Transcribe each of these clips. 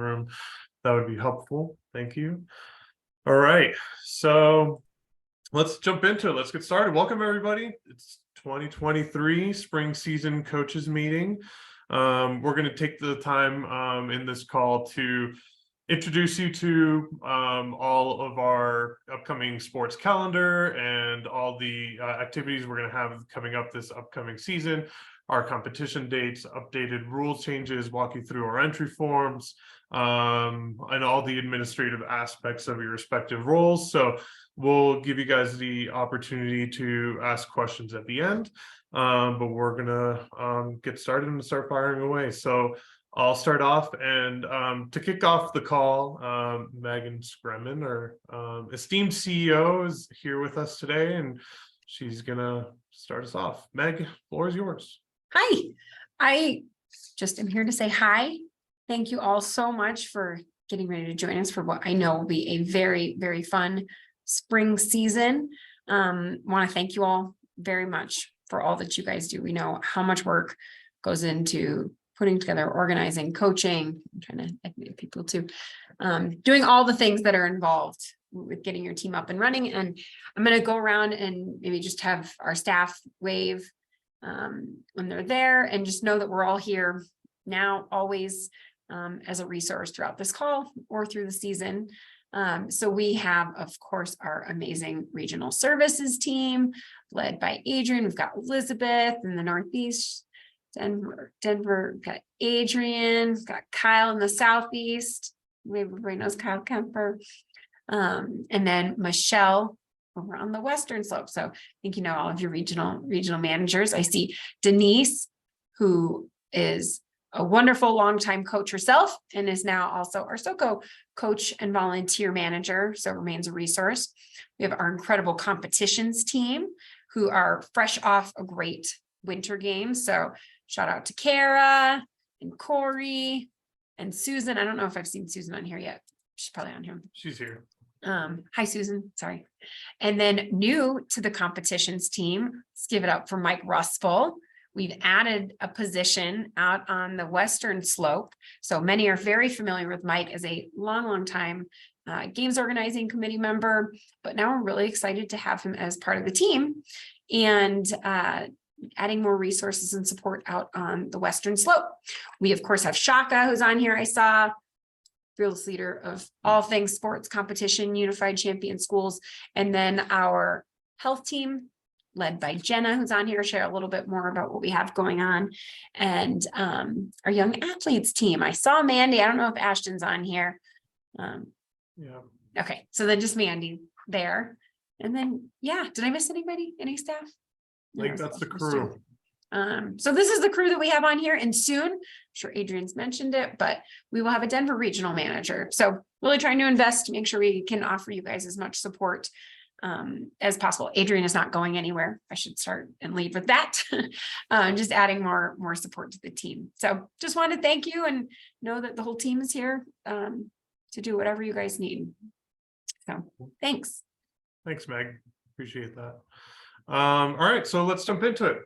room, that would be helpful. Thank you. All right, so let's jump into it. Let's get started. Welcome, everybody. It's 2023 spring season coaches meeting. We're going to take the time in this call to introduce you to all of our upcoming sports calendar and all the activities we're going to have coming up this upcoming season, our competition dates, updated rules changes, walk you through our entry forms, and all the administrative aspects of your respective roles. So we'll give you guys the opportunity to ask questions at the end, but we're gonna get started and start firing away. So I'll start off, and to kick off the call, Megan Scremin, our esteemed CEO, is here with us today, and she's gonna start us off. Meg, floor is yours. Hi, I just am here to say hi. Thank you all so much for getting ready to join us for what I know will be a very, very fun spring season. Want to thank you all very much for all that you guys do. We know how much work goes into putting together, organizing, coaching, I'm trying to educate people too, doing all the things that are involved with getting your team up and running. And I'm going to go around and maybe just have our staff wave when they're there, and just know that we're all here now, always, as a resource throughout this call or through the season. So we have, of course, our amazing regional services team led by Adrian. We've got Elizabeth in the Northeast, Denver, we've got Adrian, we've got Kyle in the Southeast. Everybody knows Kyle Kemper. And then Michelle over on the Western slope. So I think you know all of your regional managers. I see Denise, who is a wonderful longtime coach herself and is now also our SoCo coach and volunteer manager, so remains a resource. We have our incredible competitions team who are fresh off a great winter game. So shout out to Kara and Corey and Susan. I don't know if I've seen Susan on here yet. She's probably on here. She's here. Hi, Susan. Sorry. And then new to the competitions team, let's give it up for Mike Rustful. We've added a position out on the Western slope. So many are very familiar with Mike as a long time games organizing committee member, but now we're really excited to have him as part of the team and adding more resources and support out on the Western slope. We of course have Shaka, who's on here. I saw fearless leader of all things sports, competition, unified champion schools, and then our health team led by Jenna, who's on here, share a little bit more about what we have going on, and our young athletes team. I saw Mandy. I don't know if Ashton's on here. Yeah. Okay, so then just Mandy there, and then yeah, did I miss anybody? Any staff? I think that's the crew. So this is the crew that we have on here, and soon, I'm sure Adrian's mentioned it, but we will have a Denver regional manager. So really trying to invest to make sure we can offer you guys as much support as possible. Adrian is not going anywhere. I should start and lead with that. Just adding more support to the team. So just want to thank you and know that the whole team is here to do whatever you guys need. So thanks. Thanks, Meg. Appreciate that. All right, so let's jump into it.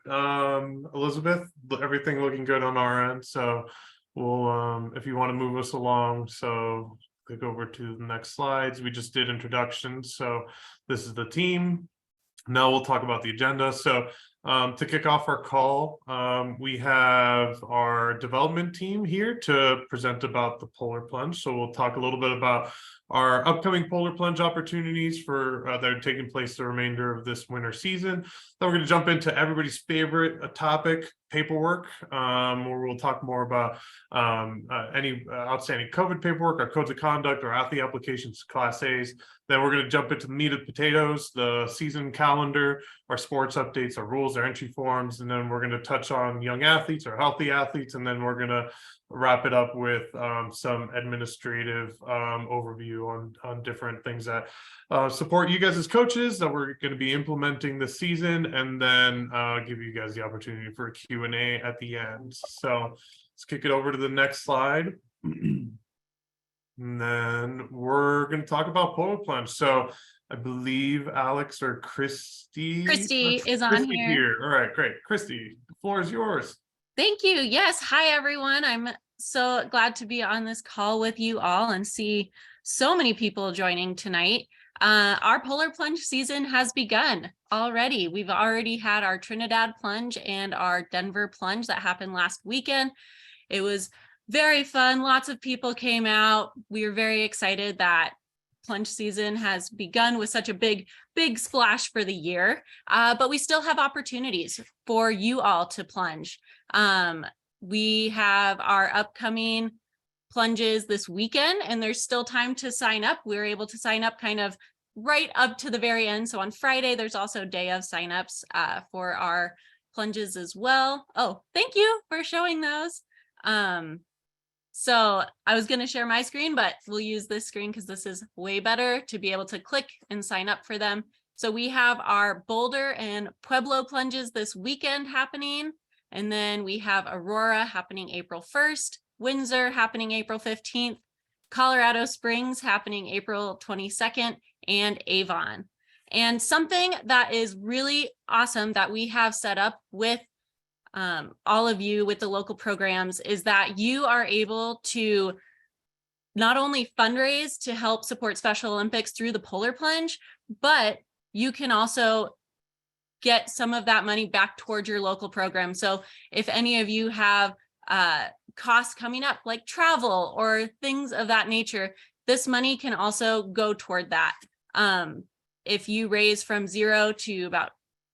Elizabeth, everything looking good on our end. So we'll, if you want to move us along, so click over to the next slides. We just did introductions. So this is the team. Now we'll talk about the agenda. So to kick off our call, we have our development team here to present about the Polar Plunge. So we'll talk a little bit about our upcoming Polar Plunge opportunities for that are taking place the remainder of this winter season. Then we're going to jump into everybody's favorite topic, paperwork, where we'll talk more about any outstanding COVID paperwork, our codes of conduct, our athlete applications, Class A's. Then we're going to jump into the meat of potatoes, the season calendar, our sports updates, our rules, our entry forms, and then we're going to touch on young athletes, our healthy athletes, and then we're going to wrap it up with some administrative overview on different things that support you guys as coaches that we're going to be implementing this season, and then give you guys the opportunity for a Q&A at the end. So let's kick it over to the next slide. And then we're going to talk about Polar Plunge. So I believe Alex or Christy is on here. All right, great. Christy, the floor is yours. Thank you. Yes. Hi, everyone. I'm so glad to be on this call with you all and see so many people joining tonight. Our polar plunge season has begun already. We've already had our Trinidad plunge and our Denver plunge that happened last weekend. It was very fun. Lots of people came out. We are very excited that plunge season has begun with such a big splash for the year. But we still have opportunities for you all to plunge. We have our upcoming plunges this weekend, and there's still time to sign up. We were able to sign up kind of right up to the very end. So on Friday, there's also a day of signups for our plunges as well. Oh, thank you for showing those. So I was going to share my screen, but we'll use this screen because this is way better to be able to click and sign up for them. So we have our Boulder and Pueblo plunges this weekend happening. And then we have Aurora happening April 1st, Windsor happening April 15th, Colorado Springs happening April 22nd, and Avon. And something that is really awesome that we have set up with all of you with the local programs is that you are able to not only fundraise to help support Special Olympics through the polar plunge, but you can also get some of that money back towards your local program. So if any of you have costs coming up like travel or things of that nature, this money can also go toward that. If you raise from $0 to about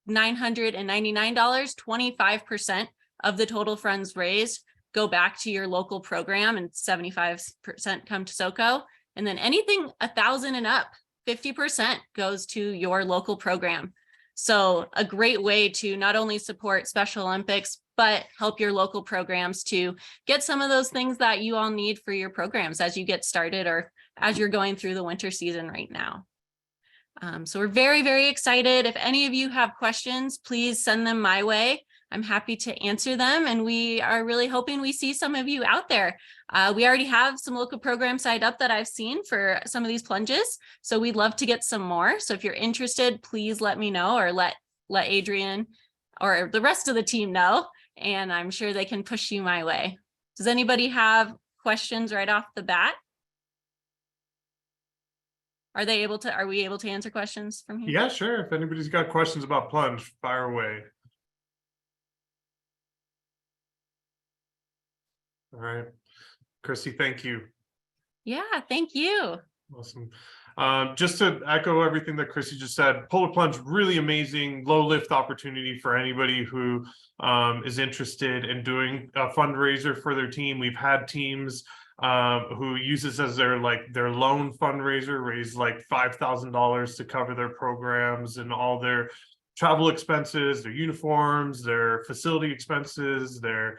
$999, 25% of the total funds raised go back to your local program and 75% come to SoCo. And then anything 1,000 and up, 50% goes to your local program. So a great way to not only support Special Olympics, but help your local programs to get some of those things that you all need for your programs as you get started or as you're going through the winter season right now. So we're very, very excited. If any of you have questions, please send them my way. I'm happy to answer them. And we are really hoping we see some of you out there. We already have some local programs signed up that I've seen for some of these plunges. So we'd love to get some more. So if you're interested, please let me know or let Adrian or the rest of the team know. And I'm sure they can push you my way. Does anybody have questions right off the bat? Are we able to answer questions from here? Yeah, sure. If anybody's got questions about plunge, fire away. All right. Christy, thank you. Yeah, thank you. Awesome. Just to echo everything that Christy just said, polar plunge, really amazing low lift opportunity for anybody who is interested in doing a fundraiser for their team. We've had teams who use this as their lone fundraiser, raise like $5,000 to cover their programs and all their travel expenses, their uniforms, their facility expenses, their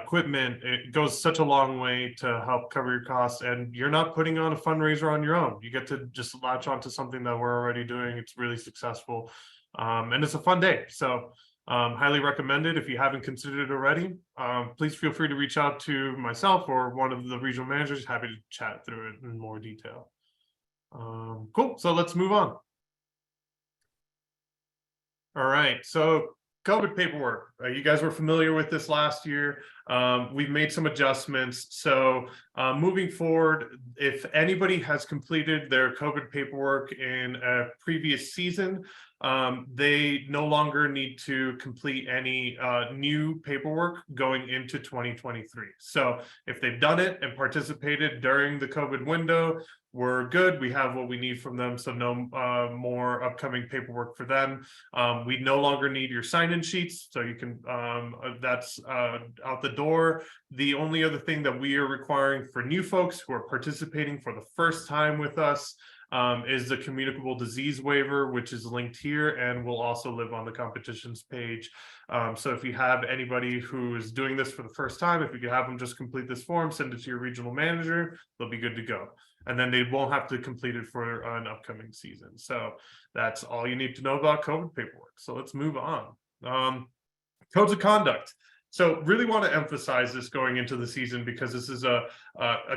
equipment. It goes such a long way to help cover your costs, and you're not putting on a fundraiser on your own. You get to just latch onto something that we're already doing. It's really successful, and it's a fun day. So highly recommended. If you haven't considered it already, please feel free to reach out to myself or one of the regional managers. Happy to chat through it in more detail. Cool. So let's move on. All right, so COVID paperwork. You guys were familiar with this last year. We've made some adjustments. So moving forward, if anybody has completed their COVID paperwork in a previous season, they no longer need to complete any new paperwork going into 2023. So if they've done it and participated during the COVID window, we're good. We have what we need from them. So no more upcoming paperwork for them. We no longer need your sign-in sheets. So you can, that's out the door. The only other thing that we are requiring for new folks who are participating for the first time with us is the communicable disease waiver, which is linked here and will also live on the competitions page. So if you have anybody who is doing this for the first time, if you could have them just complete this form, send it to your regional manager, they'll be good to go. And then they won't have to complete it for an upcoming season. So that's all you need to know about COVID paperwork. So let's move on. Codes of conduct. So really want to emphasize this going into the season, because this is a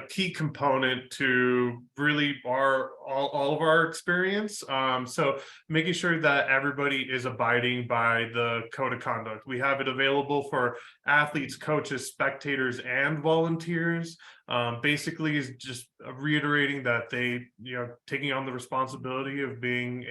key component to really all of our experience. So making sure that everybody is abiding by the code of conduct. We have it available for athletes, coaches, spectators, and volunteers. Basically is just reiterating that they, taking on the responsibility of being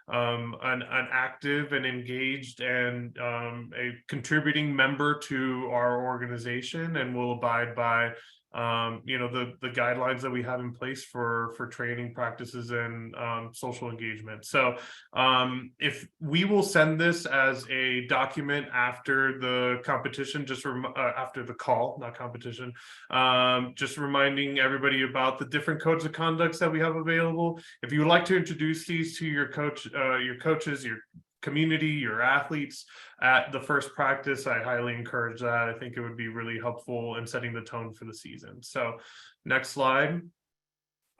an active and engaged and a contributing member to our organization, and will abide by the guidelines that we have in place for training practices and social engagement. So if we will send this as a document after the competition, just after the call, not competition, just reminding everybody about the different codes of conducts that we have available. If you would like to introduce these to your coaches, your community, your athletes at the first practice, I highly encourage that. I think it would be really helpful in setting the tone for the season. So next slide.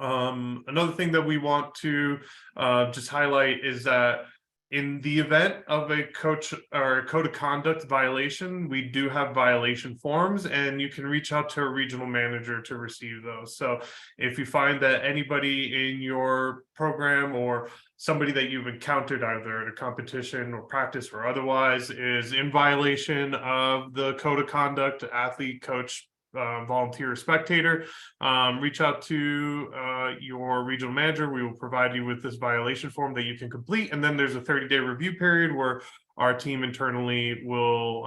Another thing that we want to just highlight is that in the event of a coach or a code of conduct violation, we do have violation forms, and you can reach out to a regional manager to receive those. So if you find that anybody in your program or somebody that you've encountered either at a competition or practice or otherwise is in violation of the code of conduct, athlete, coach, volunteer, or spectator, reach out to your regional manager. We will provide you with this violation form that you can complete, and then there's a 30-day review period where our team internally will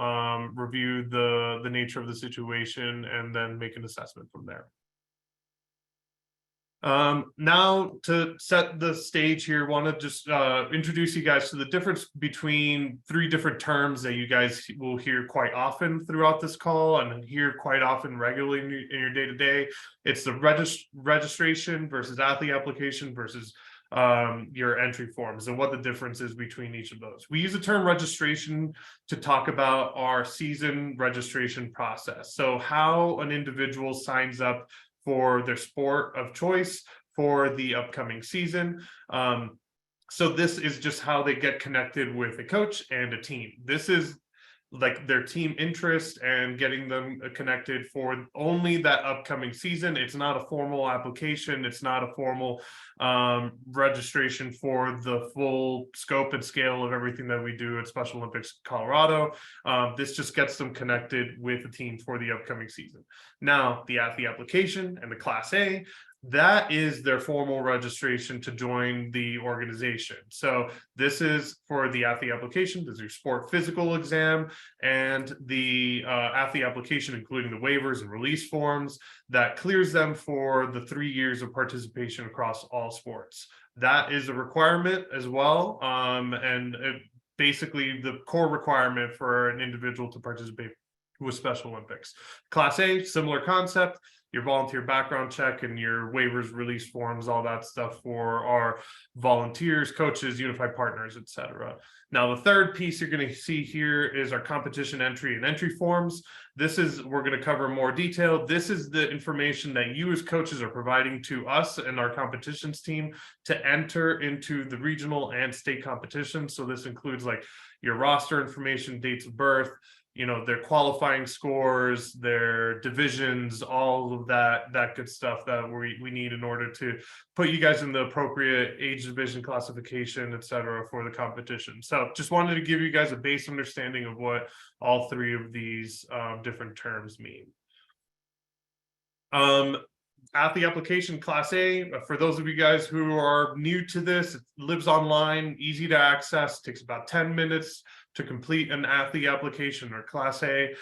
review the nature of the situation and then make an assessment from there. Now to set the stage here, want to just introduce you guys to the difference between three different terms that you guys will hear quite often throughout this call and hear quite often regularly in your day-to-day. It's the registration versus athlete application versus your entry forms, and what the difference is between each of those. We use the term registration to talk about our season registration process. So how an individual signs up for their sport of choice for the upcoming season. So this is just how they get connected with a coach and a team. This is like their team interest and getting them connected for only that upcoming season. It's not a formal application. It's not a formal registration for the full scope and scale of everything that we do at Special Olympics Colorado. This just gets them connected with the team for the upcoming season. Now, the athlete application and the Class A, that is their formal registration to join the organization. So this is for the athlete application. This is your sport physical exam and the athlete application, including the waivers and release forms that clears them for the 3 years of participation across all sports. That is a requirement as well. Basically the core requirement for an individual to participate with Special Olympics. Class A, similar concept. Your volunteer background check and your waivers, release forms, all that stuff for our volunteers, coaches, unified partners, etc. Now, the third piece you're going to see here is our competition entry and entry forms. We're going to cover more detail. This is the information that you as coaches are providing to us and our competitions team to enter into the regional and state competitions. So this includes like your roster information, dates of birth, their qualifying scores, their divisions, all of that good stuff that we need in order to put you guys in the appropriate age division classification, et cetera, for the competition. So just wanted to give you guys a base understanding of what all three of these different terms mean. Athlete application Class A, for those of you guys who are new to this, it lives online, easy to access, takes about 10 minutes to complete an athlete application or Class A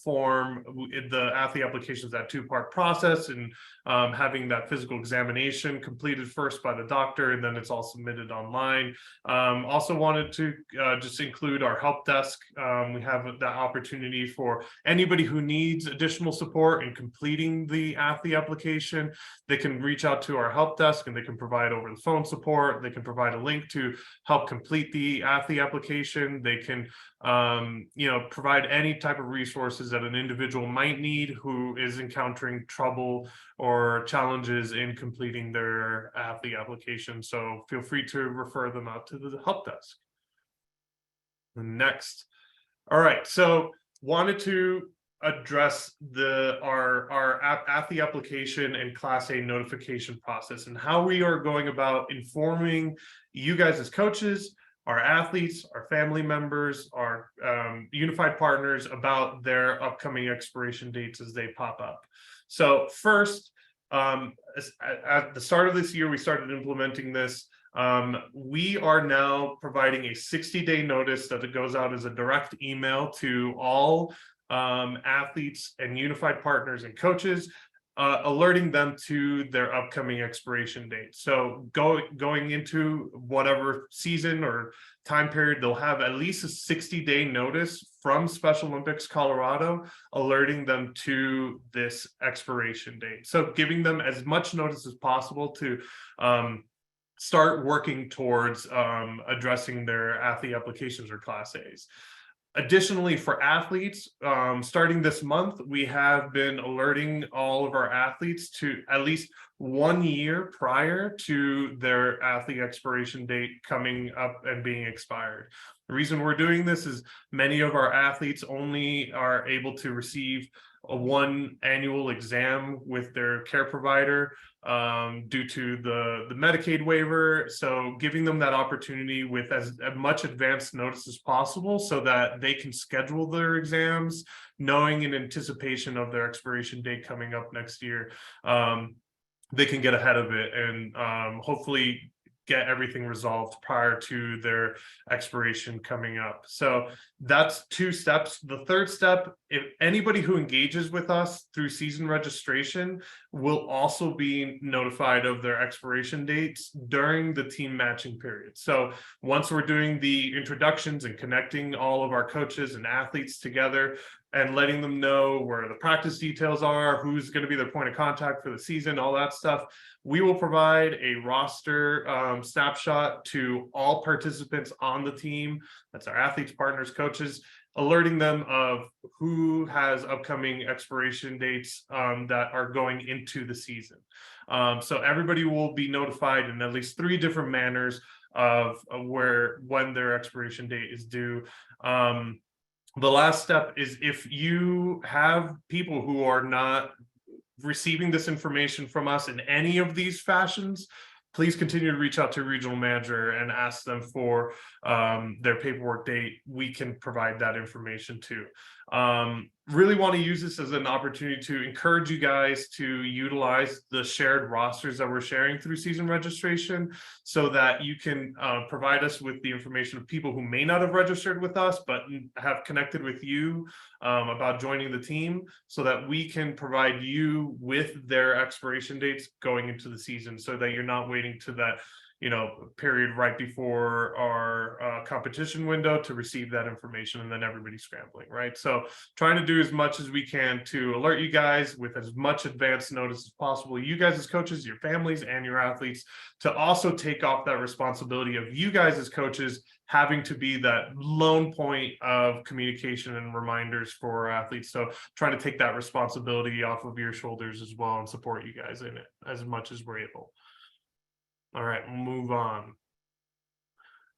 form. The athlete application is that two-part process, and having that physical examination completed first by the doctor, and then it's all submitted online. Also wanted to just include our help desk. We have that opportunity for anybody who needs additional support in completing the athlete application. They can reach out to our help desk, and they can provide over the phone support. They can provide a link to help complete the athlete application. They can provide any type of resources that an individual might need who is encountering trouble or challenges in completing their athlete application. So feel free to refer them out to the help desk. Next. All right, so wanted to address our athlete application and Class A notification process and how we are going about informing you guys as coaches, our athletes, our family members, our unified partners about their upcoming expiration dates as they pop up. So first, at the start of this year, we started implementing this. We are now providing a 60-day notice that it goes out as a direct email to all athletes and unified partners and coaches, alerting them to their upcoming expiration date. So going into whatever season or time period, they'll have at least a 60-day notice from Special Olympics Colorado, alerting them to this expiration date. So giving them as much notice as possible to start working towards addressing their athlete applications or Class A's. Additionally, for athletes, starting this month, we have been alerting all of our athletes to at least 1 year prior to their athlete expiration date coming up and being expired. The reason we're doing this is many of our athletes only are able to receive one annual exam with their care provider due to the Medicaid waiver. So giving them that opportunity with as much advanced notice as possible so that they can schedule their exams, knowing in anticipation of their expiration date coming up next year, they can get ahead of it and hopefully get everything resolved prior to their expiration coming up. So that's 2 steps. The third step, if anybody who engages with us through season registration will also be notified of their expiration dates during the team matching period. So once we're doing the introductions and connecting all of our coaches and athletes together and letting them know where the practice details are, who's going to be their point of contact for the season, all that stuff, we will provide a roster snapshot to all participants on the team. That's our athletes, partners, coaches, alerting them of who has upcoming expiration dates that are going into the season. So everybody will be notified in at least 3 different manners of when their expiration date is due. The last step is if you have people who are not receiving this information from us in any of these fashions, please continue to reach out to regional manager and ask them for their paperwork date. We can provide that information too. Really want to use this as an opportunity to encourage you guys to utilize the shared rosters that we're sharing through season registration so that you can provide us with the information of people who may not have registered with us but have connected with you about joining the team so that we can provide you with their expiration dates going into the season so that you're not waiting to that period right before our competition window to receive that information and then everybody's scrambling, right? So trying to do as much as we can to alert you guys with as much advance notice as possible, you guys as coaches, your families and your athletes, to also take off that responsibility of you guys as coaches having to be that lone point of communication and reminders for our athletes. So trying to take that responsibility off of your shoulders as well and support you guys in it as much as we're able. All right, we'll move on.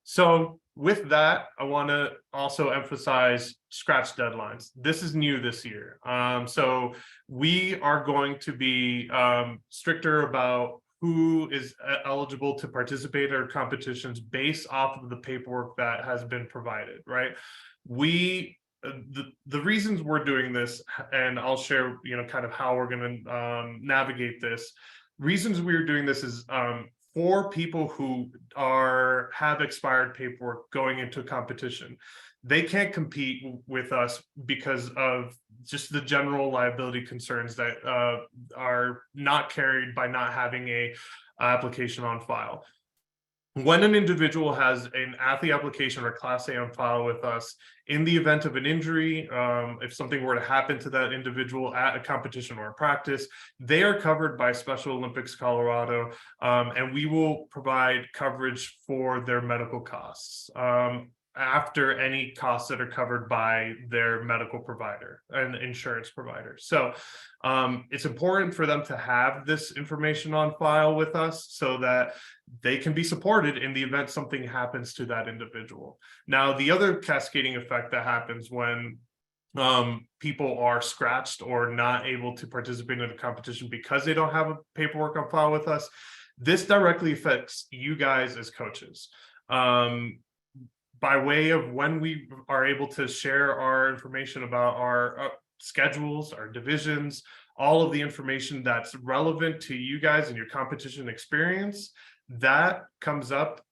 So with that, I want to also emphasize scratch deadlines. This is new this year. So we are going to be stricter about who is eligible to participate in our competitions based off of the paperwork that has been provided, right? The reasons we're doing this, and I'll share, kind of how we're going to navigate this. Reasons we're doing this is for people who have expired paperwork going into a competition. They can't compete with us because of just the general liability concerns that are not carried by not having a application on file. When an individual has an athlete application or Class A on file with us, in the event of an injury, if something were to happen to that individual at a competition or a practice, they are covered by Special Olympics Colorado, and we will provide coverage for their medical costs after any costs that are covered by their medical provider and insurance provider. So it's important for them to have this information on file with us so that they can be supported in the event something happens to that individual. Now, the other cascading effect that happens when people are scratched or not able to participate in the competition because they don't have a paperwork on file with us, this directly affects you guys as coaches. By way of when we are able to share our information about our schedules, our divisions, all of the information that's relevant to you guys and your competition experience, that comes up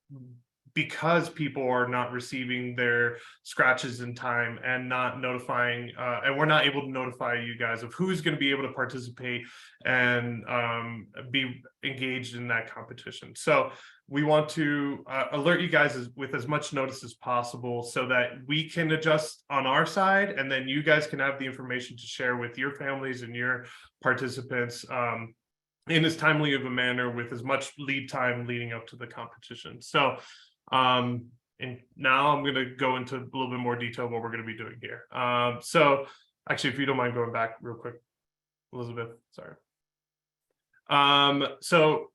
because people are not receiving their scratches in time and not notifying, and we're not able to notify you guys of who's going to be able to participate and be engaged in that competition. So we want to alert you guys with as much notice as possible so that we can adjust on our side, and then you guys can have the information to share with your families and your participants in as timely of a manner with as much lead time leading up to the competition. So and now I'm going to go into a little bit more detail of what we're going to be doing here. So actually, if you don't mind going back real quick, Elizabeth, sorry. So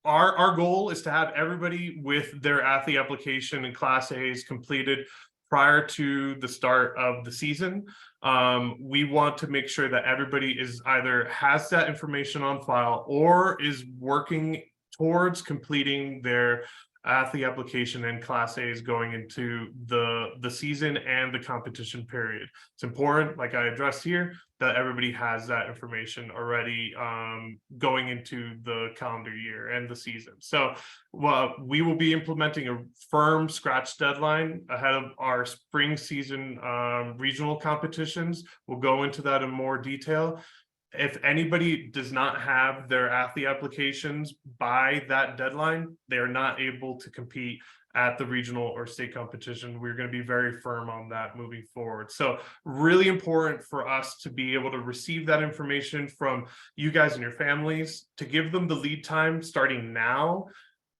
our goal is to have everybody with their athlete application and Class A's completed prior to the start of the season. We want to make sure that everybody is either has that information on file or is working towards completing their athlete application and Class A's going into the season and the competition period. It's important, like I addressed here, that everybody has that information already going into the calendar year and the season. So we will be implementing a firm scratch deadline ahead of our spring season regional competitions. We'll go into that in more detail. If anybody does not have their athlete applications by that deadline, they are not able to compete at the regional or state competition. We're going to be very firm on that moving forward. So really important for us to be able to receive that information from you guys and your families, to give them the lead time starting now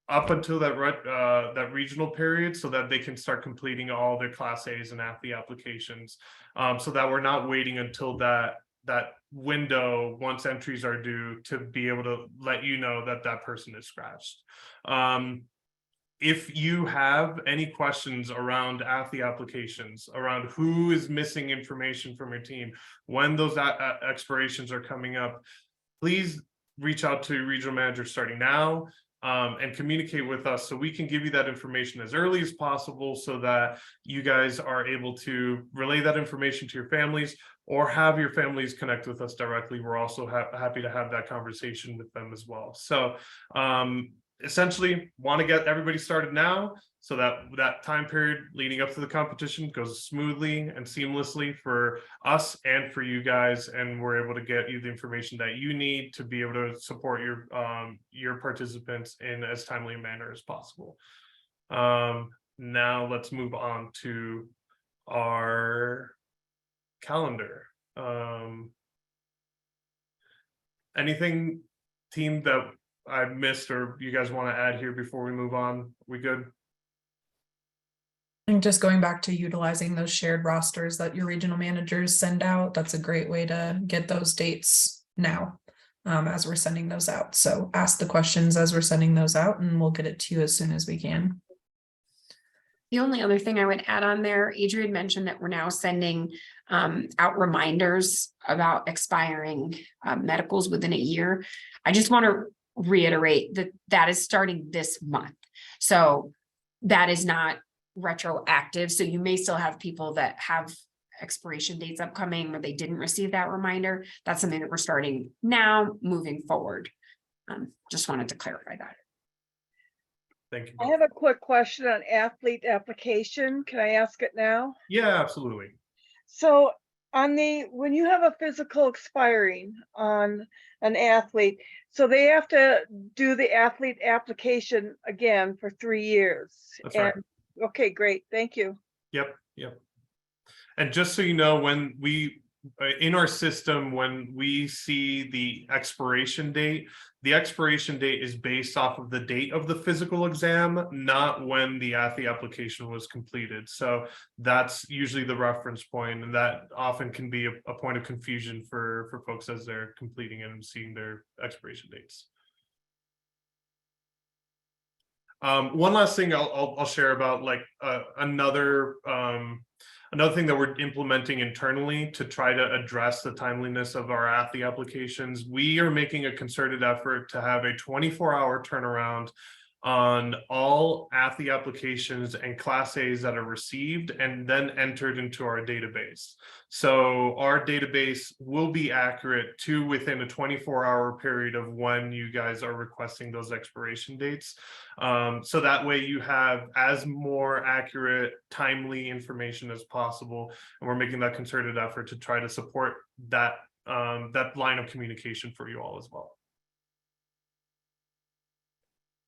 up until that regional period, so that they can start completing all their Class A's and athlete applications, so that we're not waiting until that window once entries are due to be able to let you know that that person is scratched. If you have any questions around athlete applications, around who is missing information from your team, when those expirations are coming up, please reach out to your regional manager starting now, and communicate with us so we can give you that information as early as possible so that you guys are able to relay that information to your families or have your families connect with us directly. We're also happy to have that conversation with them as well. So essentially want to get everybody started now so that that time period leading up to the competition goes smoothly and seamlessly for us and for you guys, and we're able to get you the information that you need to be able to support your participants in as timely a manner as possible. Now let's move on to our calendar. Anything, team, that I missed or you guys want to add here before we move on? We good? And just going back to utilizing those shared rosters that your regional managers send out, that's a great way to get those dates now as we're sending those out. So ask the questions as we're sending those out and we'll get it to you as soon as we can. The only other thing I would add on there, Adrian mentioned that we're now sending out reminders about expiring medicals within a year. I just want to reiterate that that is starting this month. So that is not retroactive. So you may still have people that have expiration dates upcoming where they didn't receive that reminder. That's something that we're starting now moving forward. Just wanted to clarify that. Thank you. I have a quick question on athlete application. Can I ask it now? Yeah, absolutely. So when you have a physical expiring on an athlete, so they have to do the athlete application again for 3 years. That's right. Okay, great. Thank you. Yep. And just so you know, when we in our system, when we see the expiration date is based off of the date of the physical exam, not when the athlete application was completed. So that's usually the reference point, and that often can be a point of confusion for folks as they're completing it and seeing their expiration dates. One last thing I'll share about, like, another Another thing that we're implementing internally to try to address the timeliness of our athlete applications, we are making a concerted effort to have a 24-hour turnaround on all athlete applications and Class A's that are received and then entered into our database. So our database will be accurate to within a 24-hour period of when you guys are requesting those expiration dates. So that way you have as more accurate, timely information as possible. And we're making that concerted effort to try to support that, that line of communication for you all as well.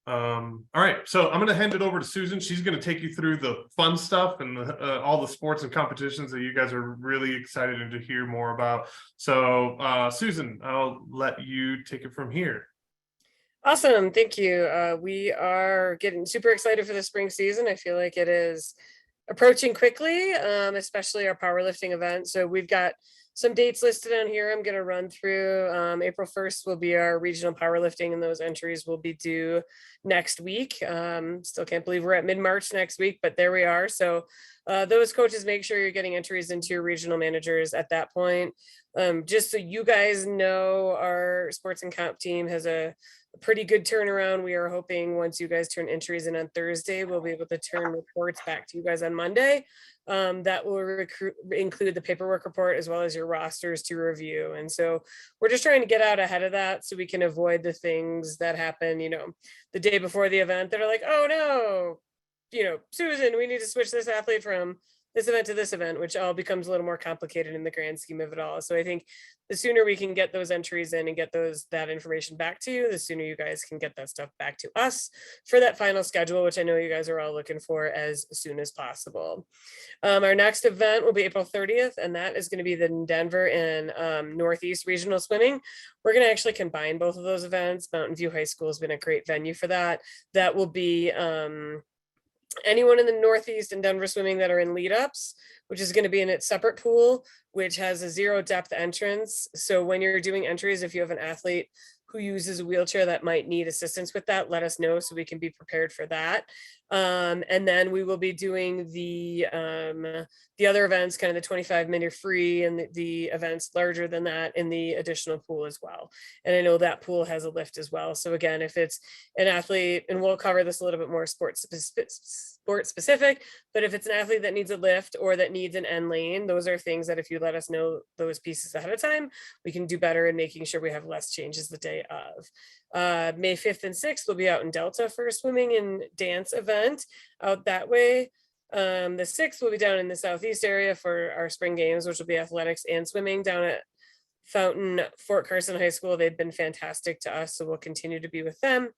All right, so I'm going to hand it over to Susan. She's going to take you through the fun stuff and all the sports and competitions that you guys are really excited to hear more about. So Susan, I'll let you take it from here. Awesome, thank you. We are getting super excited for the spring season. I feel like it is approaching quickly, especially our powerlifting event. So we've got some dates listed on here. I'm going to run through. April 1st will be our regional powerlifting, and those entries will be due next week. Still can't believe we're at mid-March next week, but there we are. So those coaches, make sure you're getting entries into your regional managers at that point. Just so you guys know, our sports and comp team has a pretty good turnaround. We are hoping once you guys turn entries in on Thursday, we'll be able to turn reports back to you guys on Monday. That will include the paperwork report as well as your rosters to review. And so we're just trying to get out ahead of that so we can avoid the things that happen, you know, the day before the event that are like, oh no, you know, Susan, we need to switch this athlete from this event to this event, which all becomes a little more complicated in the grand scheme of it all. So I think the sooner we can get those entries in and get that information back to you, the sooner you guys can get that stuff back to us for that final schedule, which I know you guys are all looking for as soon as possible. Our next event will be April 30th, and that is going to be the Denver and Northeast Regional Swimming. We're going to actually combine both of those events. Mountain View High School has been a great venue for that. That will be anyone in the Northeast and Denver swimming that are in lead ups, which is going to be in its separate pool, which has a 0 depth entrance. So when you're doing entries, if you have an athlete who uses a wheelchair that might need assistance with that, let us know so we can be prepared for that. And then we will be doing the other events, kind of the 25-minute free and the events larger than that in the additional pool as well. And I know that pool has a lift as well. So again, if it's an athlete, and we'll cover this a little bit more sport specific, but if it's an athlete that needs a lift or that needs an end lane, those are things that if you let us know those pieces ahead of time, we can do better in making sure we have less changes the day of. May 5th and 6th we'll be out in Delta for a swimming and dance event out that way. The 6th will be down in the Southeast area for our spring games, which will be athletics and swimming down at Fountain Fort Carson High School. They've been fantastic to us, so we'll continue to be with them.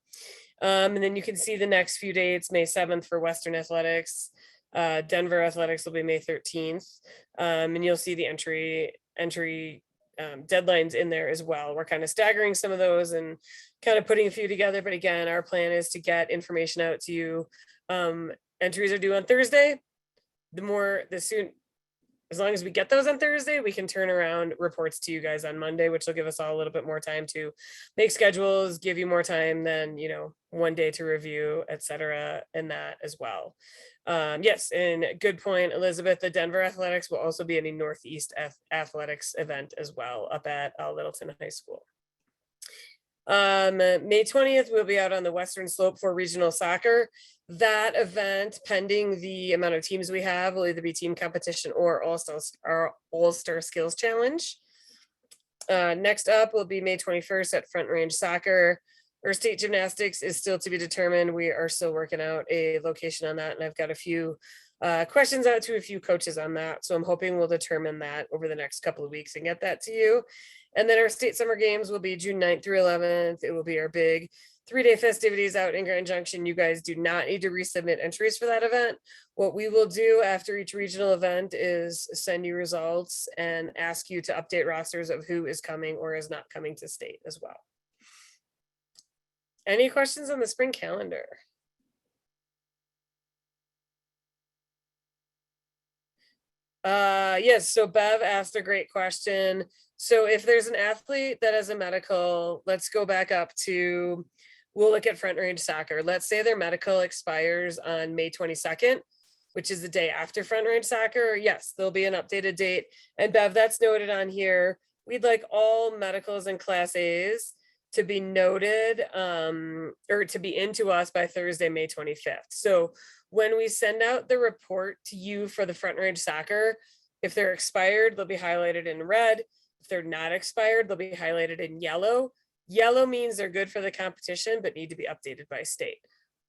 And then you can see the next few dates. May 7th for Western Athletics. Denver Athletics will be May 13th. And you'll see the entry deadlines in there as well. We're kind of staggering some of those and kind of putting a few together. But again, our plan is to get information out to you. Entries are due on Thursday. As long as we get those on Thursday, we can turn around reports to you guys on Monday, which will give us all a little bit more time to make schedules, give you more time than, you know, one day to review, et cetera, and that as well. Yes, and good point, Elizabeth, the Denver Athletics will also be in a Northeast Athletics event as well up at Littleton High School. May 20th, we'll be out on the Western Slope for regional soccer. That event, pending the amount of teams we have, will either be team competition or All-Star Skills Challenge. Next up will be May 21st at Front Range Soccer. Our state gymnastics is still to be determined. We are still working out a location on that, and I've got a few questions out to a few coaches on that. So I'm hoping we'll determine that over the next couple of weeks and get that to you. And then our state summer games will be June 9th through 11th. It will be our big 3-day festivities out in Grand Junction. You guys do not need to resubmit entries for that event. What we will do after each regional event is send you results and ask you to update rosters of who is coming or is not coming to state as well. Any questions on the spring calendar? Yes, so Bev asked a great question. So if there's an athlete that has a medical, let's go back up to, we'll look at Front Range Soccer. Let's say their medical expires on May 22nd. which is the day after Front Range Soccer, yes, there'll be an updated date. And Bev, that's noted on here. We'd like all medicals and Class A's to be noted or to be into us by Thursday, May 25th. So when we send out the report to you for the Front Range Soccer, if they're expired, they'll be highlighted in red. If they're not expired, they'll be highlighted in yellow. Yellow means they're good for the competition, but need to be updated by state.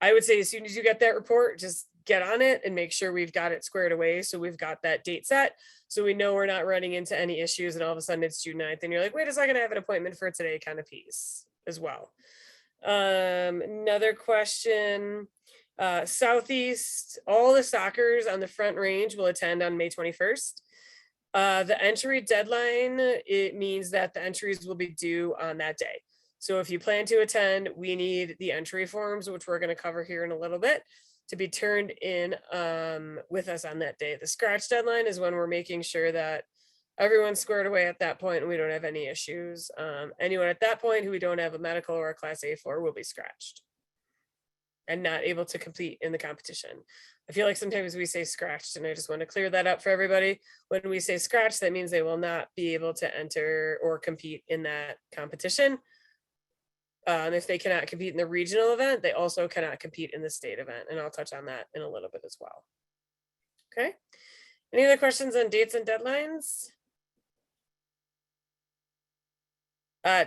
I would say as soon as you get that report, just get on it and make sure we've got it squared away. So we've got that date set. So we know we're not running into any issues and all of a sudden it's June 9th and you're like, wait a second, I have an appointment for today kind of piece as well. Another question, Southeast, all the Soccers on the Front Range will attend on May 21st. The entry deadline, it means that the entries will be due on that day. So if you plan to attend, we need the entry forms, which we're going to cover here in a little bit, to be turned in with us on that day. The scratch deadline is when we're making sure that everyone's squared away at that point and we don't have any issues. Anyone at that point who we don't have a medical or a Class A for will be scratched and not able to compete in the competition. I feel like sometimes we say scratched and I just want to clear that up for everybody. When we say scratched, that means they will not be able to enter or compete in that competition. If they cannot compete in the regional event, they also cannot compete in the state event. And I'll touch on that in a little bit as well. Okay. Any other questions on dates and deadlines?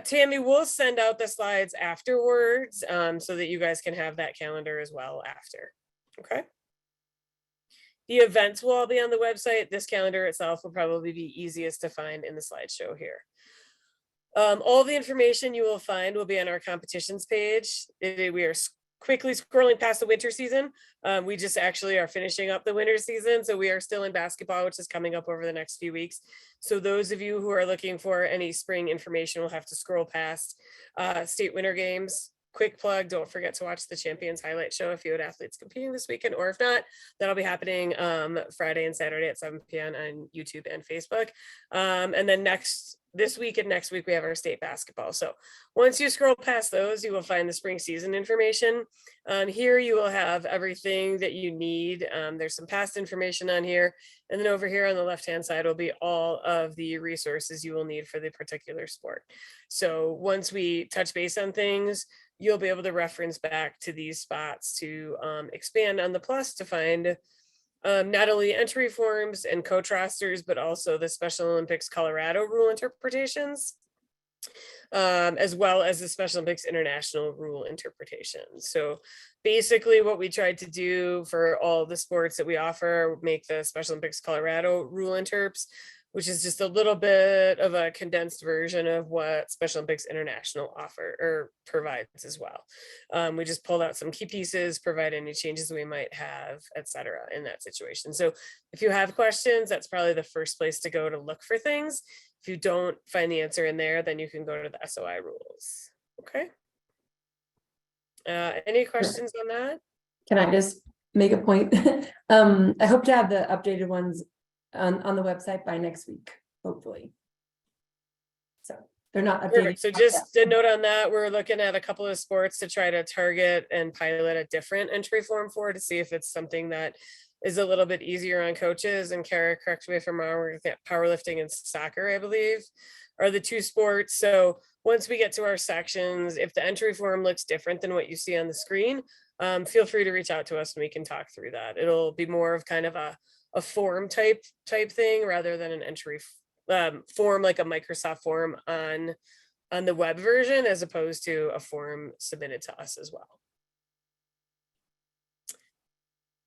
Tammy will send out the slides afterwards so that you guys can have that calendar as well after. Okay. The events will all be on the website. This calendar itself will probably be easiest to find in the slideshow here. All the information you will find will be on our competitions page. We are quickly scrolling past the winter season. We just actually are finishing up the winter season. So we are still in basketball, which is coming up over the next few weeks. So those of you who are looking for any spring information will have to scroll past state winter games. Quick plug, don't forget to watch the Champions Highlight Show if you had athletes competing this weekend, or if not, that'll be happening Friday and Saturday at 7 p.m. on YouTube and Facebook. And then this week and next week, we have our state basketball. So once you scroll past those, you will find the spring season information. Here you will have everything that you need. There's some past information on here. And then over here on the left-hand side will be all of the resources you will need for the particular sport. So once we touch base on things, you'll be able to reference back to these spots to expand on the plus to find not only entry forms and coach rosters, but also the Special Olympics Colorado rule interpretations, as well as the Special Olympics International rule interpretations. So basically what we tried to do for all the sports that we offer, make the Special Olympics Colorado rule interps, which is just a little bit of a condensed version of what Special Olympics International offer or provides as well. We just pulled out some key pieces, provide any changes we might have, et cetera, in that situation. So if you have questions, that's probably the first place to go to look for things. If you don't find the answer in there, then you can go to the SOI rules. Okay. Any questions on that? Can I just make a point? I hope to have the updated ones on the website by next week, hopefully. So they're not updated. Perfect. So just a note on that, we're looking at a couple of sports to try to target and pilot a different entry form for to see if it's something that is a little bit easier on coaches. And Kara, correct me if I'm wrong, we're at powerlifting and soccer, I believe, are the two sports. So once we get to our sections, if the entry form looks different than what you see on the screen, feel free to reach out to us and we can talk through that. It'll be more of kind of a form type thing rather than an entry form like a Microsoft form on the web version, as opposed to a form submitted to us as well.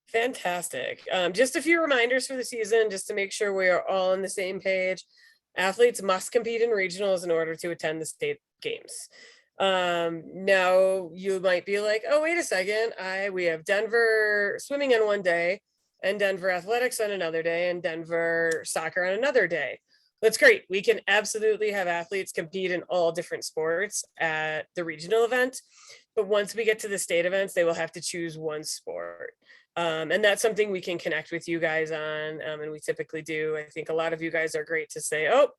Fantastic. Just a few reminders for the season, just to make sure we are all on the same page. Athletes must compete in regionals in order to attend the state games. Now you might be like, oh, wait a second. We have Denver swimming on one day and Denver athletics on another day and Denver soccer on another day. That's great. We can absolutely have athletes compete in all different sports at the regional event. But once we get to the state events, they will have to choose one sport. sport. And that's something we can connect with you guys on. And we typically do. I think a lot of you guys are great to say, oh,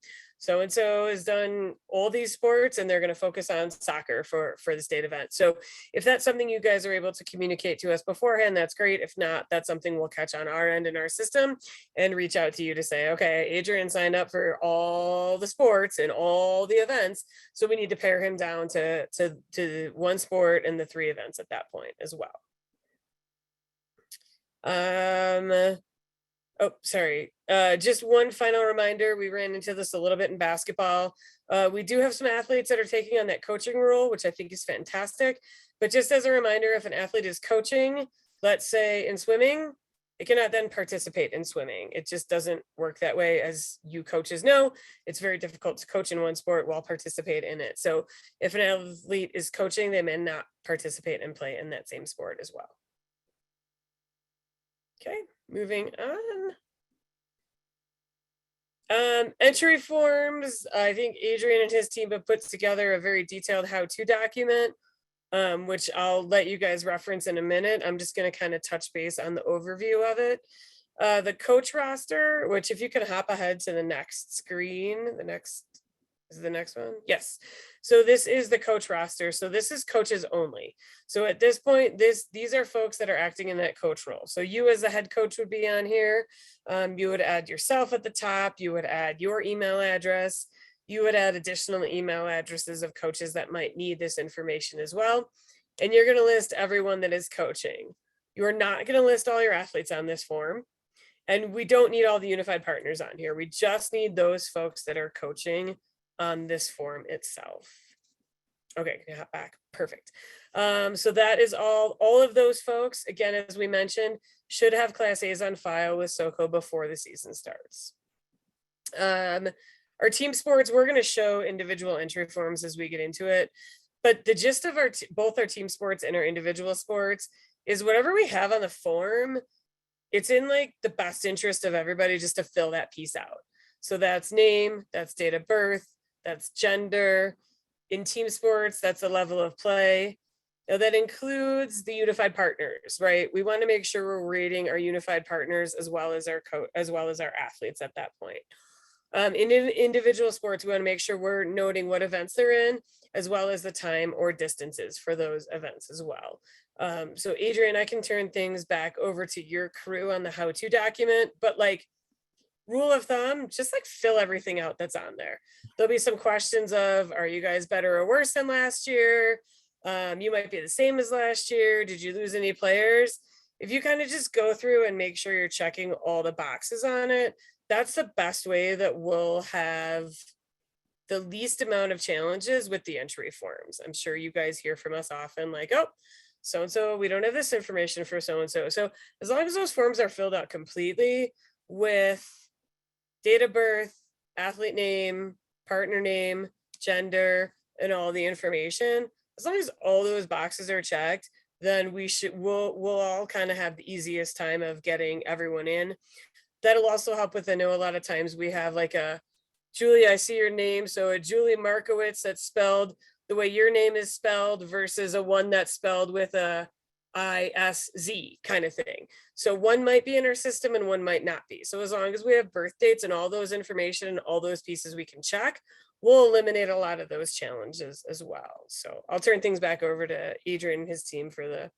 so-and-so has done all these sports and they're going to focus on soccer for the state event. So if that's something you guys are able to communicate to us beforehand, that's great. If not, that's something we'll catch on our end in our system and reach out to you to say, okay, Adrian signed up for all the sports and all the events. So we need to pare him down to one sport and the 3 events at that point as well. Oh, sorry. Just one final reminder. We ran into this a little bit in basketball. We do have some athletes that are taking on that coaching role, which I think is fantastic. But just as a reminder, if an athlete is coaching, let's say in swimming, it cannot then participate in swimming. It just doesn't work that way. As you coaches know, it's very difficult to coach in one sport while participate in it. So if an athlete is coaching, they may not participate and play in that same sport as well. Okay, moving on. Entry forms. I think Adrian and his team have put together a very detailed how-to document, which I'll let you guys reference in a minute. I'm just going to kind of touch base on the overview of it. The coach roster, which if you can hop ahead to the next screen, is the next one? Yes. So this is the coach roster. So this is coaches only. So at this point, these are folks that are acting in that coach role. So you as the head coach would be on here. You would add yourself at the top. You would add your email address. You would add additional email addresses of coaches that might need this information as well. And you're going to list everyone that is coaching. You're not going to list all your athletes on this form. And we don't need all the unified partners on here. We just need those folks that are coaching on this form itself. Okay, can I hop back? Perfect. So that is all of those folks, again, as we mentioned, should have Class A's on file with SoCo before the season starts. Our team sports, we're going to show individual entry forms as we get into it. But the gist of both our team sports and our individual sports is whatever we have on the form, it's in like the best interest of everybody just to fill that piece out. So that's name, that's date of birth, that's gender. In team sports, that's the level of play. Now that includes the unified partners, right? We want to make sure we're rating our unified partners as well as our athletes at that point. In individual sports, we want to make sure we're noting what events they're in, as well as the time or distances for those events as well. So Adrian, I can turn things back over to your crew on the how-to document, but like, rule of thumb, just like fill everything out that's on there. There'll be some questions of, are you guys better or worse than last year? You might be the same as last year. Did you lose any players? If you kind of just go through and make sure you're checking all the boxes on it, that's the best way that we'll have the least amount of challenges with the entry forms. I'm sure you guys hear from us often like, oh, so-and-so, we don't have this information for so-and-so. So as long as those forms are filled out completely with date of birth, athlete name, partner name, gender, and all the information, as long as all those boxes are checked, then we'll all kind of have the easiest time of getting everyone in. That'll also help with, I know a lot of times we have like a, Julie, I see your name. So a Julie Markowitz that's spelled the way your name is spelled versus a one that's spelled with a ISZ kind of thing. So one might be in our system and one might not be. So as long as we have birth dates and all those information and all those pieces we can check, we'll eliminate a lot of those challenges as well. So I'll turn things back over to Adrian and his team for the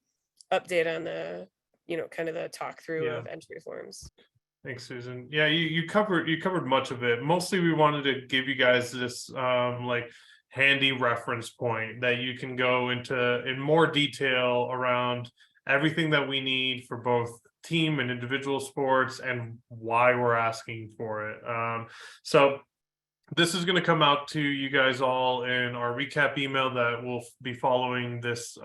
update on the, kind of the talk through of entry forms. Thanks, Susan. Yeah, you covered much of it. Mostly we wanted to give you guys this like handy reference point that you can go into in more detail around everything that we need for both team and individual sports and why we're asking for it. So this is going to come out to you guys all in our recap email that will be following this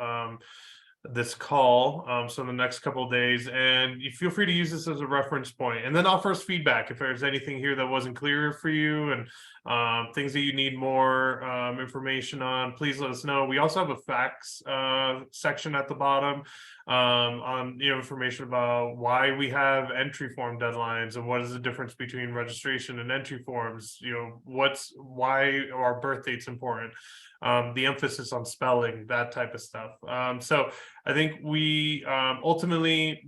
this call, so in the next couple of days, and you feel free to use this as a reference point and then offer us feedback if there's anything here that wasn't clear for you and things that you need more information on. Please let us know. We also have a facts section at the bottom on information about why we have entry form deadlines and what is the difference between registration and entry forms, why are birth dates important. the emphasis on spelling, that type of stuff. So I think we ultimately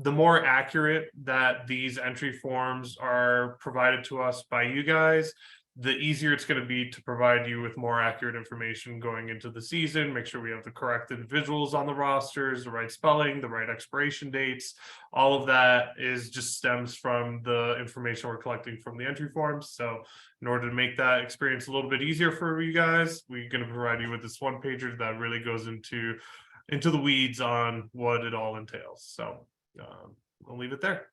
the more accurate that these entry forms are provided to us by you guys, the easier it's going to be to provide you with more accurate information going into the season. Make sure we have the correct individuals on the rosters, the right spelling, the right expiration dates. All of that is just stems from the information we're collecting from the entry forms. So in order to make that experience a little bit easier for you guys, we're going to provide you with this one pager that really goes into the weeds on what it all entails. So I'll leave it there.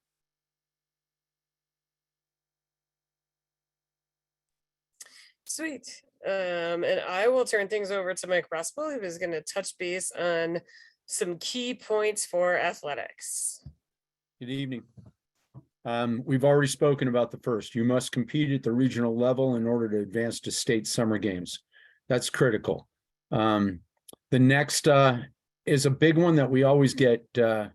Sweet. And I will turn things over to Mike Rosswell, who is going to touch base on some key points for athletics. Good evening. We've already spoken about the first. You must compete at the regional level in order to advance to state summer games. That's critical. The next is a big one that we always get caught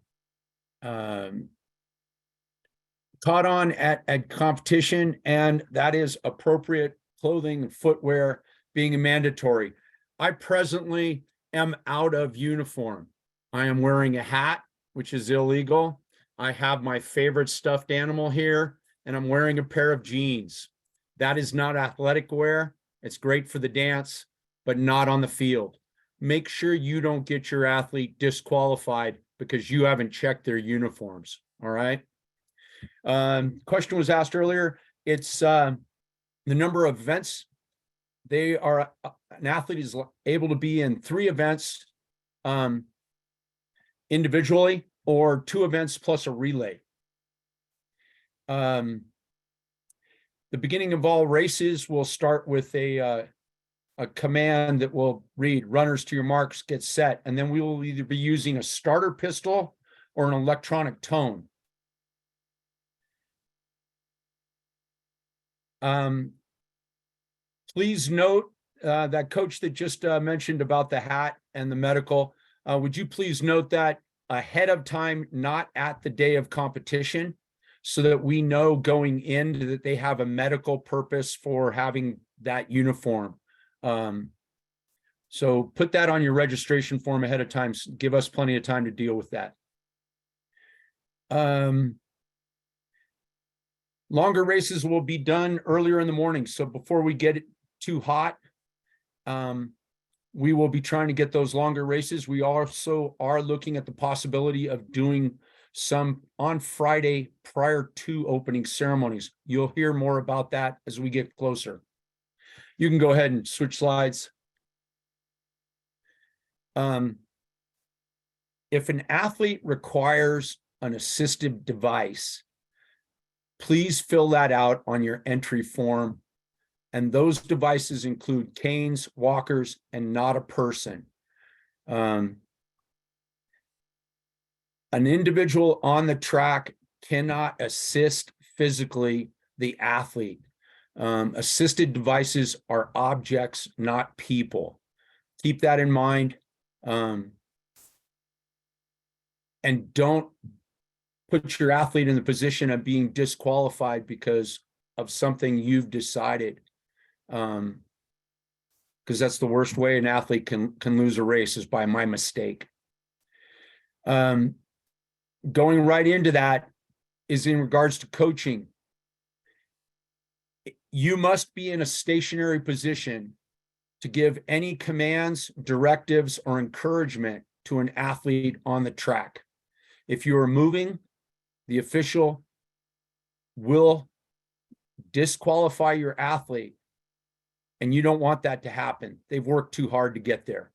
on at competition, and that is appropriate clothing and footwear being mandatory. I presently am out of uniform. I am wearing a hat, which is illegal. I have my favorite stuffed animal here, and I'm wearing a pair of jeans. That is not athletic wear. It's great for the dance, but not on the field. Make sure you don't get your athlete disqualified because you haven't checked their uniforms. All right. Question was asked earlier. It's the number of events. They are an athlete is able to be in 3 events individually, or 2 events plus a relay. The beginning of all races will start with a command that will read, runners to your marks, get set, and then we will either be using a starter pistol or an electronic tone. Please note that coach that just mentioned about the hat and the medical, would you please note that ahead of time, not at the day of competition, so that we know going in that they have a medical purpose for having that uniform. So put that on your registration form ahead of time. Give us plenty of time to deal with that. Longer races will be done earlier in the morning. So before we get it too hot, we will be trying to get those longer races. We also are looking at the possibility of doing some on Friday prior to opening ceremonies. You'll hear more about that as we get closer. You can go ahead and switch slides. If an athlete requires an assistive device, please fill that out on your entry form. And those devices include canes, walkers, and not a person. An individual on the track cannot assist physically the athlete. Assisted devices are objects, not people. Keep that in mind. And don't put your athlete in the position of being disqualified because of something you've decided. Because that's the worst way an athlete can lose a race, is by my mistake. Going right into that is in regards to coaching. You must be in a stationary position to give any commands, directives, or encouragement to an athlete on the track. If you are moving, the official will disqualify your athlete, and you don't want that to happen. They've worked too hard to get there.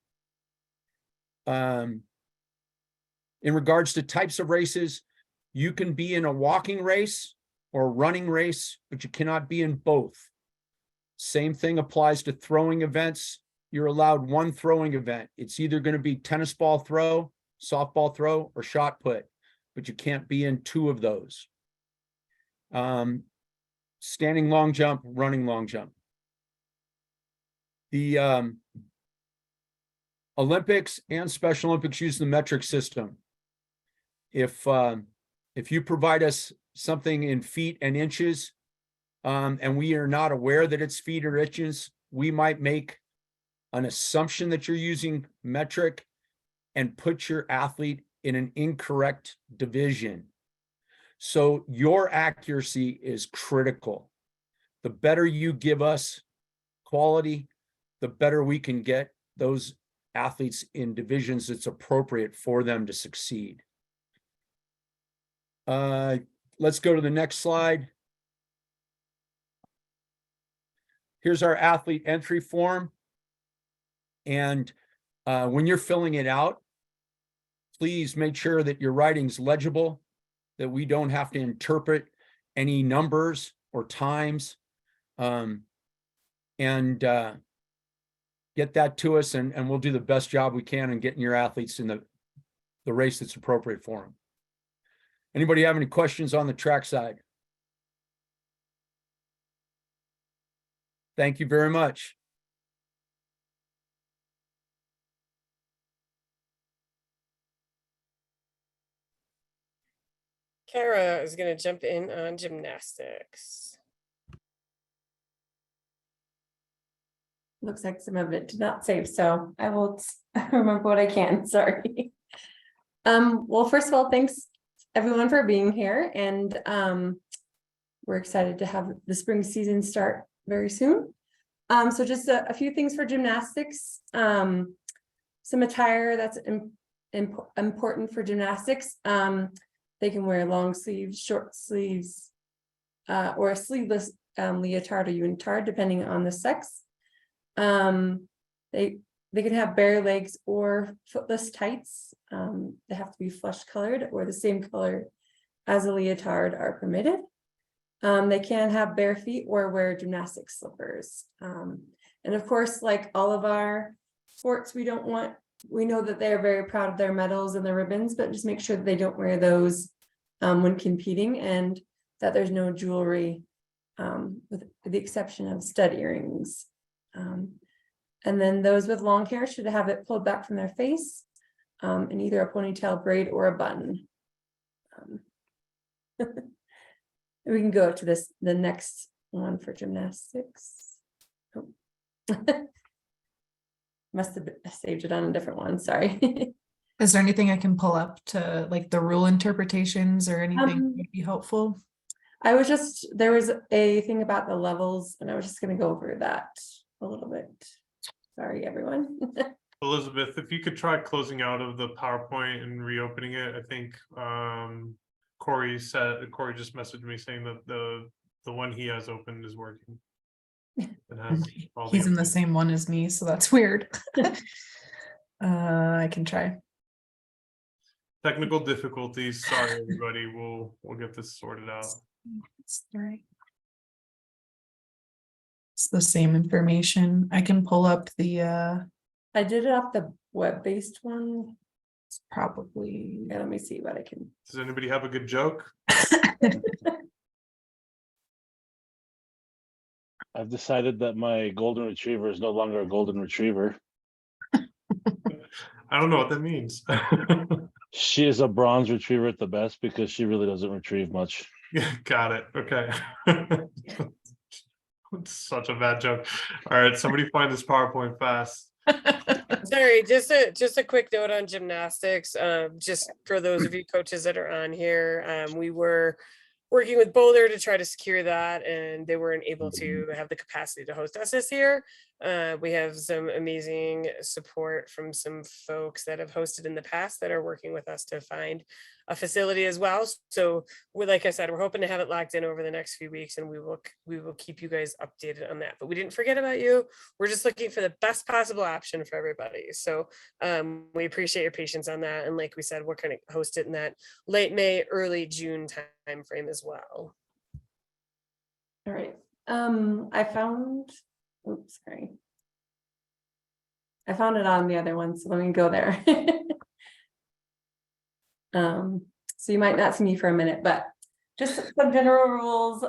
In regards to types of races, you can be in a walking race or a running race, but you cannot be in both. Same thing applies to throwing events. You're allowed one throwing event. It's either going to be tennis ball throw, softball throw, or shot put, but you can't be in 2 of those. Standing long jump, running long jump. The Olympics and Special Olympics use the metric system. If you provide us something in feet and inches, and we are not aware that it's feet or inches, we might make an assumption that you're using metric and put your athlete in an incorrect division. So your accuracy is critical. The better you give us quality, the better we can get those athletes in divisions that's appropriate for them to succeed. Let's go to the next slide. Here's our athlete entry form. And when you're filling it out, please make sure that your writing's legible, that we don't have to interpret any numbers or times. Get that to us, and we'll do the best job we can in getting your athletes in the race that's appropriate for them. Anybody have any questions on the track side? Thank you very much. Kara is going to jump in on gymnastics. Looks like some of it did not save, so I will remember what I can, sorry. Well, first of all, thanks everyone for being here, and we're excited to have the spring season start very soon. So just a few things for gymnastics. Some attire that's important for gymnastics. They can wear long sleeves, short sleeves, or a sleeveless leotard or unitard, depending on the sex. They can have bare legs or footless tights. They have to be flesh colored or the same color as a leotard are permitted. They can have bare feet or wear gymnastic slippers. And of course, like all of our sports, we know that they're very proud of their medals and their ribbons, but just make sure that they don't wear those when competing, and that there's no jewelry, with the exception of stud earrings. And then those with long hair should have it pulled back from their face, in either a ponytail, braid, or a bun. We can go to the next one for gymnastics. Oh. Must have saved it on a different one, sorry. Is there anything I can pull up to like the rule interpretations or anything that would be helpful? There was a thing about the levels, and I was just gonna go over that a little bit. Sorry, everyone. Elizabeth, if you could try closing out of the PowerPoint and reopening it, I think Corey just messaged me saying that the one he has opened is working. It has all He's in the updates. same one as me, so that's weird. I can try. Technical difficulties. Sorry, everybody. We'll get this sorted out. It's right. It's the same information. I can pull up the I did it off the web-based one. it's probably Yeah, let me see what I can. Does anybody have a good joke? I've decided that my golden retriever is no longer a golden retriever. I don't know what that means. She is a bronze retriever at the best because she really doesn't retrieve much. Yeah, got it. Okay. It's such a bad joke. All right, somebody find this PowerPoint fast. Sorry, just a quick note on gymnastics. Just for those of you coaches that are on here, we were working with Boulder to try to secure that, and they weren't able to have the capacity to host us this year. We have some amazing support from some folks that have hosted in the past that are working with us to find a facility as well. So like I said, we're hoping to have it locked in over the next few weeks, and we will keep you guys updated on that. But we didn't forget about you. We're just looking for the best possible option for everybody. So we appreciate your patience on that. And like we said, we're going to host it in that late May, early June time frame as well. All right. I found it on the other one, so let me go there. So you might not see me for a minute, but just some general rules.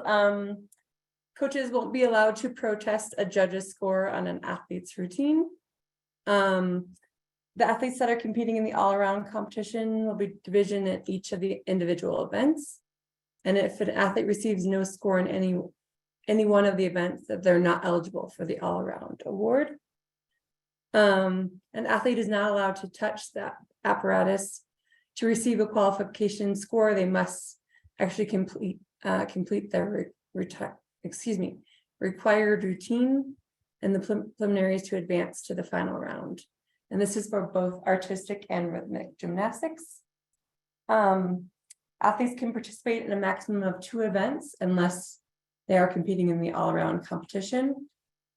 Coaches won't be allowed to protest a judge's score on an athlete's routine. The athletes that are competing in the all-around competition will be division in each of the individual events. And if an athlete receives no score in any one of the events, that they're not eligible for the all-around award. An athlete is not allowed to touch that apparatus. To receive a qualification score, they must actually complete their required routine and the preliminaries to advance to the final round. And this is for both artistic and rhythmic gymnastics. Athletes can participate in a maximum of 2 events unless they are competing in the all-around competition.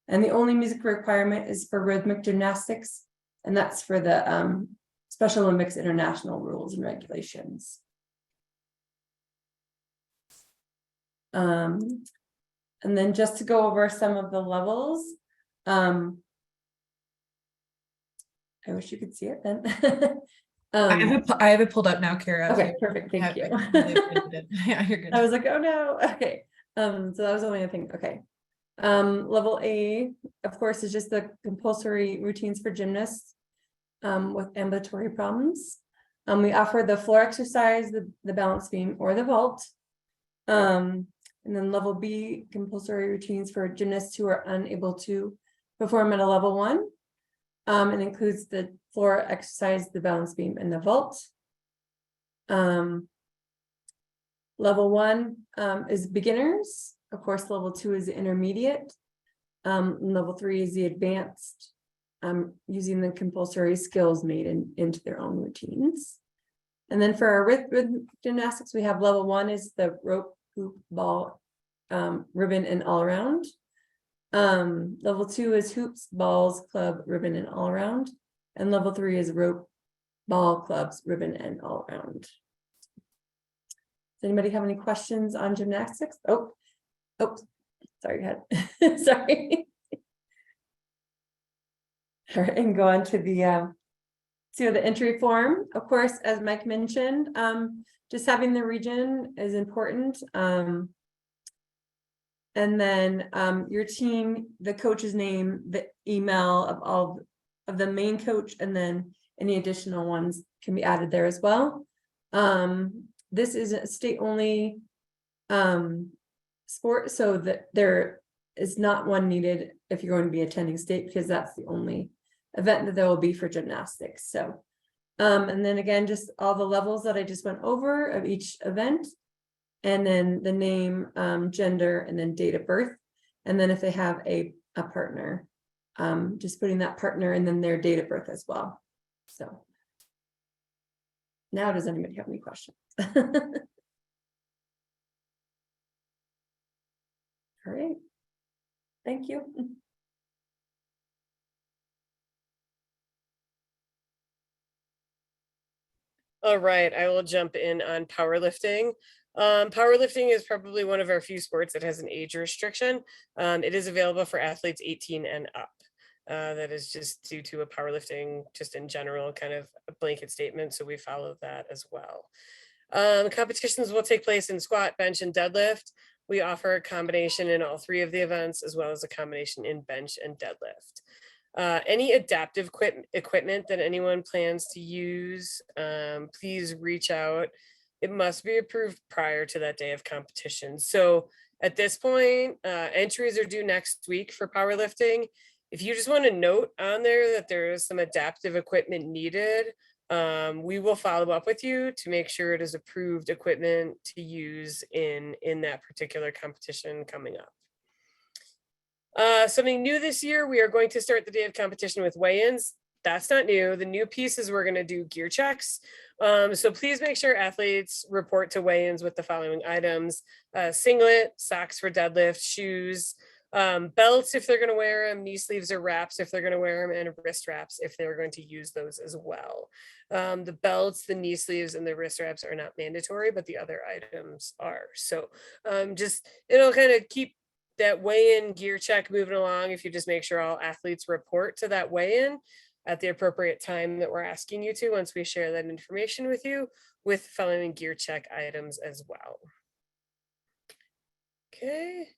And the only music requirement is for rhythmic gymnastics, and that's for the Special Olympics International rules and regulations. And then just to go over some of the levels. I wish you could see it then. I have it pulled up now, Kara. Okay, perfect, thank you. Yeah, you're good. I was like, oh no, okay. So that was the only thing, okay. Level A, of course, is just the compulsory routines for gymnasts with ambulatory problems. We offer the floor exercise, the balance beam, or the vault. And then level B, compulsory routines for gymnasts who are unable to perform at a level 1. It includes the floor exercise, the balance beam, and the vault. Level 1 is beginners. Of course, level 2 is the intermediate. Level 3 is the advanced, using the compulsory skills made into their own routines. And then for our rhythm gymnastics, we have level 1 is the rope, hoop, ball, ribbon, and all around. Level 2 is hoops, balls, club, ribbon, and all around. And level 3 is rope, ball, clubs, ribbon, and all around. Does anybody have any questions on gymnastics? Oh, sorry, go ahead. Sorry. All right, and go on to the the entry form. Of course, as Mike mentioned, just having the region is important. And then your team, the coach's name, the email of all of the main coach, and then any additional ones can be added there as well. This is a state-only sport, so that there is not one needed if you're going to be attending state, because that's the only event that there will be for gymnastics. So, and then again, just all the levels that I just went over of each event, and then the name, gender, and then date of birth. And then if they have a partner, just putting that partner and then their date of birth as well. So now, does anybody have any questions? All right. Thank you. All right, I will jump in on powerlifting. Powerlifting is probably one of our few sports that has an age restriction. It is available for athletes 18 and up. That is just due to a powerlifting, just in general, kind of a blanket statement. So we follow that as well. Competitions will take place in squat, bench, and deadlift. We offer a combination in all 3 of the events, as well as a combination in bench and deadlift. Any adaptive equipment that anyone plans to use, please reach out. It must be approved prior to that day of competition. So at this point, entries are due next week for powerlifting. If you just want to note on there that there is some adaptive equipment needed, we will follow up with you to make sure it is approved equipment to use in that particular competition coming up. Something new this year, we are going to start the day of competition with weigh-ins. That's not new. The new piece is we're going to do gear checks. So please make sure athletes report to weigh-ins with the following items: singlet, socks for deadlift, shoes, belts if they're going to wear them, knee sleeves or wraps if they're going to wear them, and wrist wraps if they're going to use those as well. The belts, the knee sleeves, and the wrist wraps are not mandatory, but the other items are. So just, it'll kind of keep that weigh-in gear check moving along if you just make sure all athletes report to that weigh-in at the appropriate time that we're asking you to, once we share that information with you, with following gear check items as well. Okay.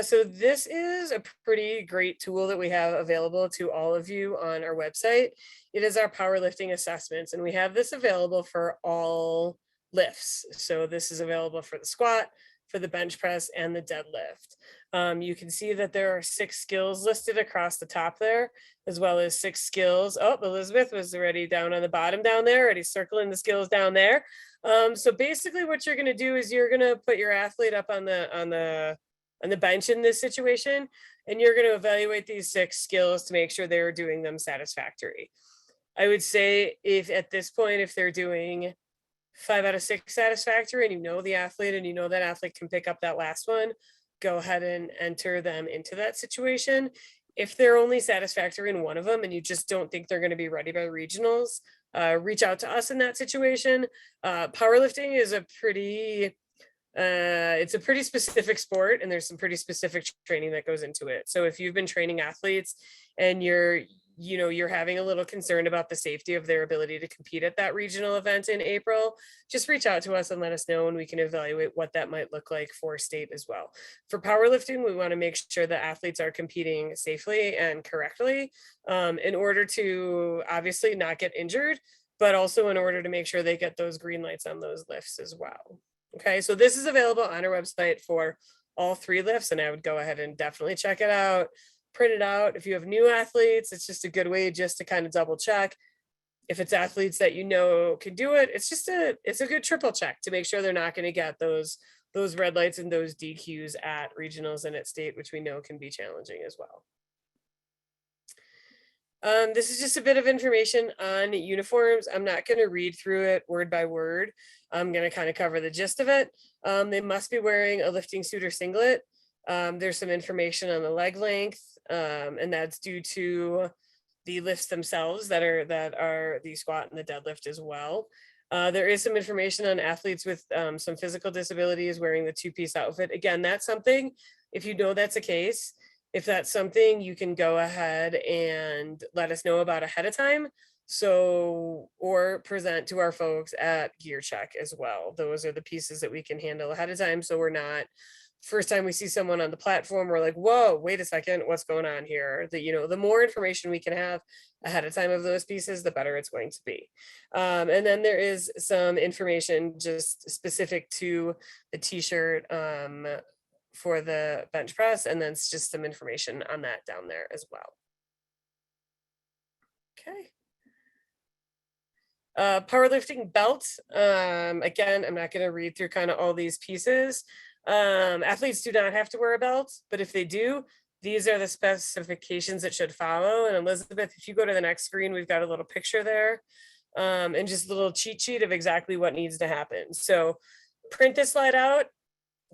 So this is a pretty great tool that we have available to all of you on our website. It is our powerlifting assessments, and we have this available for all lifts. So this is available for the squat, for the bench press and the deadlift. You can see that there are 6 skills listed across the top there, as well as 6 skills. Oh, Elizabeth was already down on the bottom down there, already circling the skills down there. So basically what you're gonna do is you're gonna put your athlete up on the bench in this situation, and you're gonna evaluate these 6 skills to make sure they're doing them satisfactory. I would say if at this point, if they're doing 5 out of 6 satisfactory and you know the athlete and you know that athlete can pick up that last one, go ahead and enter them into that situation. If they're only satisfactory in one of them and you just don't think they're going to be ready by regionals, reach out to us in that situation. Powerlifting is a pretty it's a pretty specific sport, and there's some pretty specific training that goes into it. So if you've been training athletes and you're having a little concern about the safety of their ability to compete at that regional event in April, just reach out to us and let us know, and we can evaluate what that might look like for state as well. For powerlifting, we want to make sure that athletes are competing safely and correctly, in order to obviously not get injured, but also in order to make sure they get those green lights on those lifts as well. Okay, so this is available on our website for all 3 lifts, and I would go ahead and definitely check it out. Print it out. If you have new athletes, it's just a good way just to kind of double check. If it's athletes that you know can do it, it's a good triple check to make sure they're not going to get those red lights and those DQs at regionals and at state, which we know can be challenging as well. This is just a bit of information on uniforms. I'm not going to read through it word by word. I'm going to kind of cover the gist of it. They must be wearing a lifting suit or singlet. There's some information on the leg length, and that's due to the lifts themselves that are the squat and the deadlift as well. There is some information on athletes with some physical disabilities wearing the 2-piece outfit. Again, that's something, if you know that's a case, if that's something you can go ahead and let us know about ahead of time. So, or present to our folks at Gear Check as well. Those are the pieces that we can handle ahead of time. So we're not, first time we see someone on the platform, we're like, whoa, wait a second, what's going on here? The more information we can have ahead of time of those pieces, the better it's going to be. And then there is some information just specific to the t-shirt for the bench press, and then it's just some information on that down there as well. Okay. Powerlifting belt. Again, I'm not going to read through kind of all these pieces. Athletes do not have to wear a belt, but if they do, these are the specifications that should follow. And Elizabeth, if you go to the next screen, we've got a little picture there, and just a little cheat sheet of exactly what needs to happen. So print this slide out,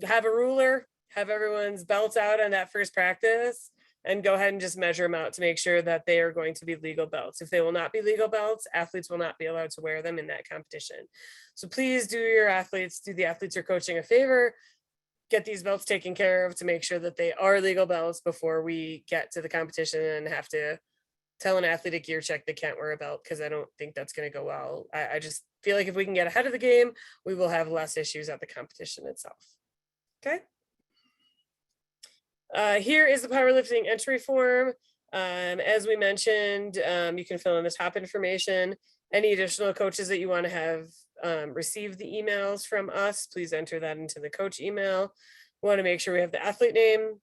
have a ruler, have everyone's belts out on that first practice, and go ahead and just measure them out to make sure that they are going to be legal belts. If they will not be legal belts, athletes will not be allowed to wear them in that competition. So please do the athletes you're coaching a favor, get these belts taken care of to make sure that they are legal belts before we get to the competition and have to tell an athlete at Gear Check they can't wear a belt, because I don't think that's going to go well. I just feel like if we can get ahead of the game, we will have less issues at the competition itself. Okay. Here is the powerlifting entry form. As we mentioned, you can fill in the top information. Any additional coaches that you want to have receive the emails from us, please enter that into the coach email. We want to make sure we have the athlete name,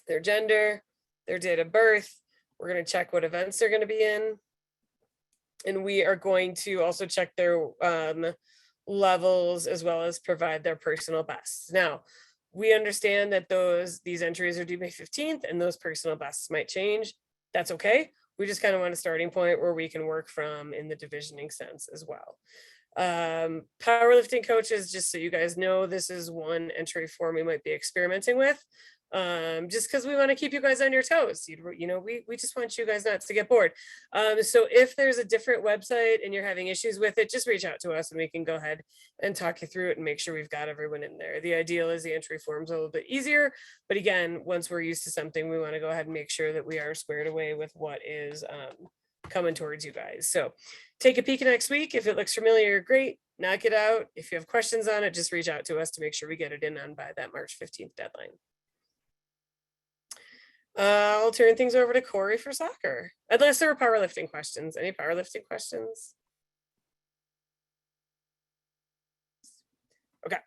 their gender, their date of birth. We're going to check what events they're going to be in. And we are going to also check their levels, as well as provide their personal bests. Now, we understand that these entries are due May 15th, and those personal bests might change. That's okay. We just kind of want a starting point where we can work from in the divisioning sense as well. Powerlifting coaches, just so you guys know, this is one entry form we might be experimenting with. Just because we want to keep you guys on your toes. We just want you guys not to get bored. So if there's a different website and you're having issues with it, just reach out to us and we can go ahead and talk you through it and make sure we've got everyone in there. The ideal is the entry form's a little bit easier, but again, once we're used to something, we want to go ahead and make sure that we are squared away with what is coming towards you guys. So take a peek next week. If it looks familiar, great, knock it out. If you have questions on it, just reach out to us to make sure we get it in on by that March 15th deadline. I'll turn things over to Corey for soccer, unless there are powerlifting questions. Any powerlifting questions? Okay,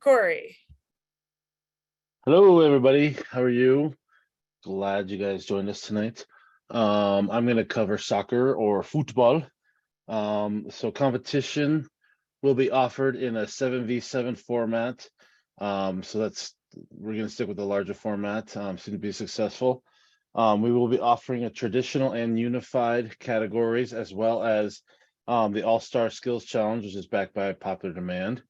Corey. Hello, everybody. How are you? Glad you guys joined us tonight. I'm gonna cover soccer or football. So competition will be offered in a 7v7 format. So we're gonna stick with the larger format, seem to be successful. We will be offering a traditional and unified categories as well as the All-Star Skills Challenge, which is backed by popular demand.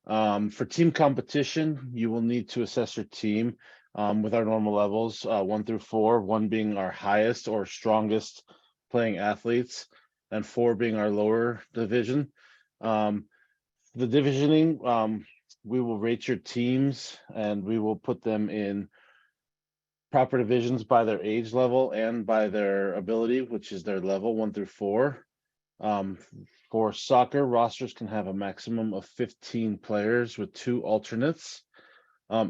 For team competition, you will need to assess your team with our normal levels, 1 through 4, 1 being our highest or strongest playing athletes, and 4 being our lower division. The divisioning, we will rate your teams and we will put them in proper divisions by their age level and by their ability, which is their level 1 through 4. For soccer, rosters can have a maximum of 15 players with 2 alternates.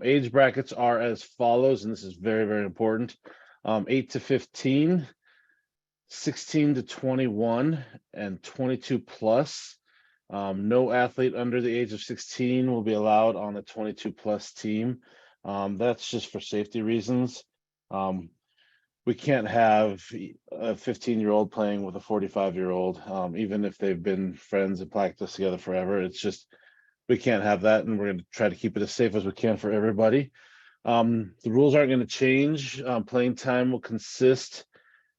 Age brackets are as follows, and this is very, very important. 8 to 15, 16 to 21, and 22 plus. No athlete under the age of 16 will be allowed on a 22 plus team. That's just for safety reasons. We can't have a 15-year-old playing with a 45-year-old, even if they've been friends and practiced together forever. It's just, we can't have that, and we're going to try to keep it as safe as we can for everybody. The rules aren't going to change. Playing time will consist,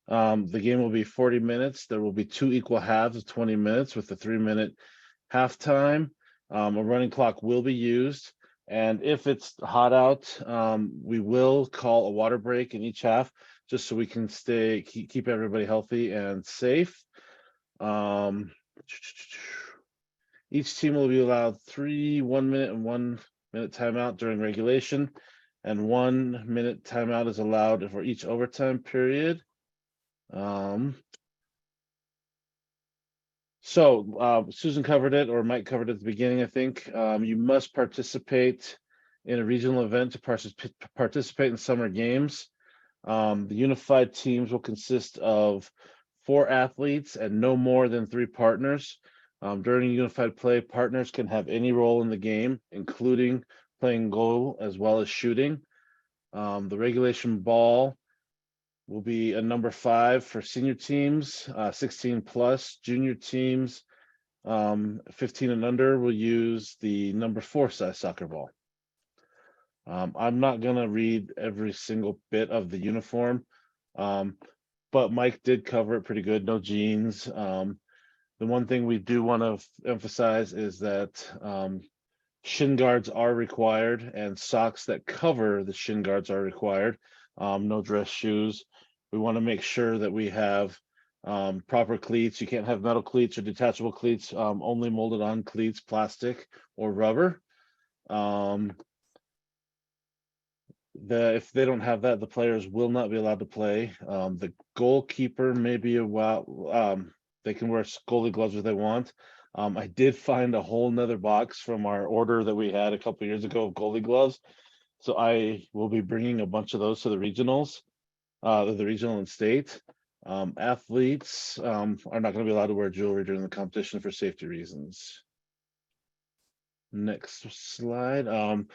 the game will be 40 minutes. There will be 2 equal halves of 20 minutes with a 3-minute halftime. A running clock will be used. And if it's hot out, we will call a water break in each half, just so we can keep everybody healthy and safe. Each team will be allowed 3 1-minute and 1-minute timeout during regulation, and 1-minute timeout is allowed for each overtime period. Susan covered it, or Mike covered it at the beginning, I think. You must participate in a regional event to participate in summer games. The unified teams will consist of 4 athletes and no more than 3 partners. During unified play, partners can have any role in the game, including playing goal as well as shooting. The regulation ball will be a number 5 for senior teams, 16 plus. Junior teams, 15 and under, will use the number 4 size soccer ball. I'm not gonna read every single bit of the uniform, but Mike did cover it pretty good. No jeans. The one thing we do want to emphasize is that shin guards are required, and socks that cover the shin guards are required. No dress shoes. We want to make sure that we have proper cleats. You can't have metal cleats or detachable cleats, only molded on cleats, plastic or rubber. If they don't have that, the players will not be allowed to play. The goalkeeper may be they can wear goalie gloves if they want. I did find a whole nother box from our order that we had a couple of years ago of goalie gloves. So I will be bringing a bunch of those to the regionals, the regional and state. Athletes are not going to be allowed to wear jewelry during the competition for safety reasons. Next slide.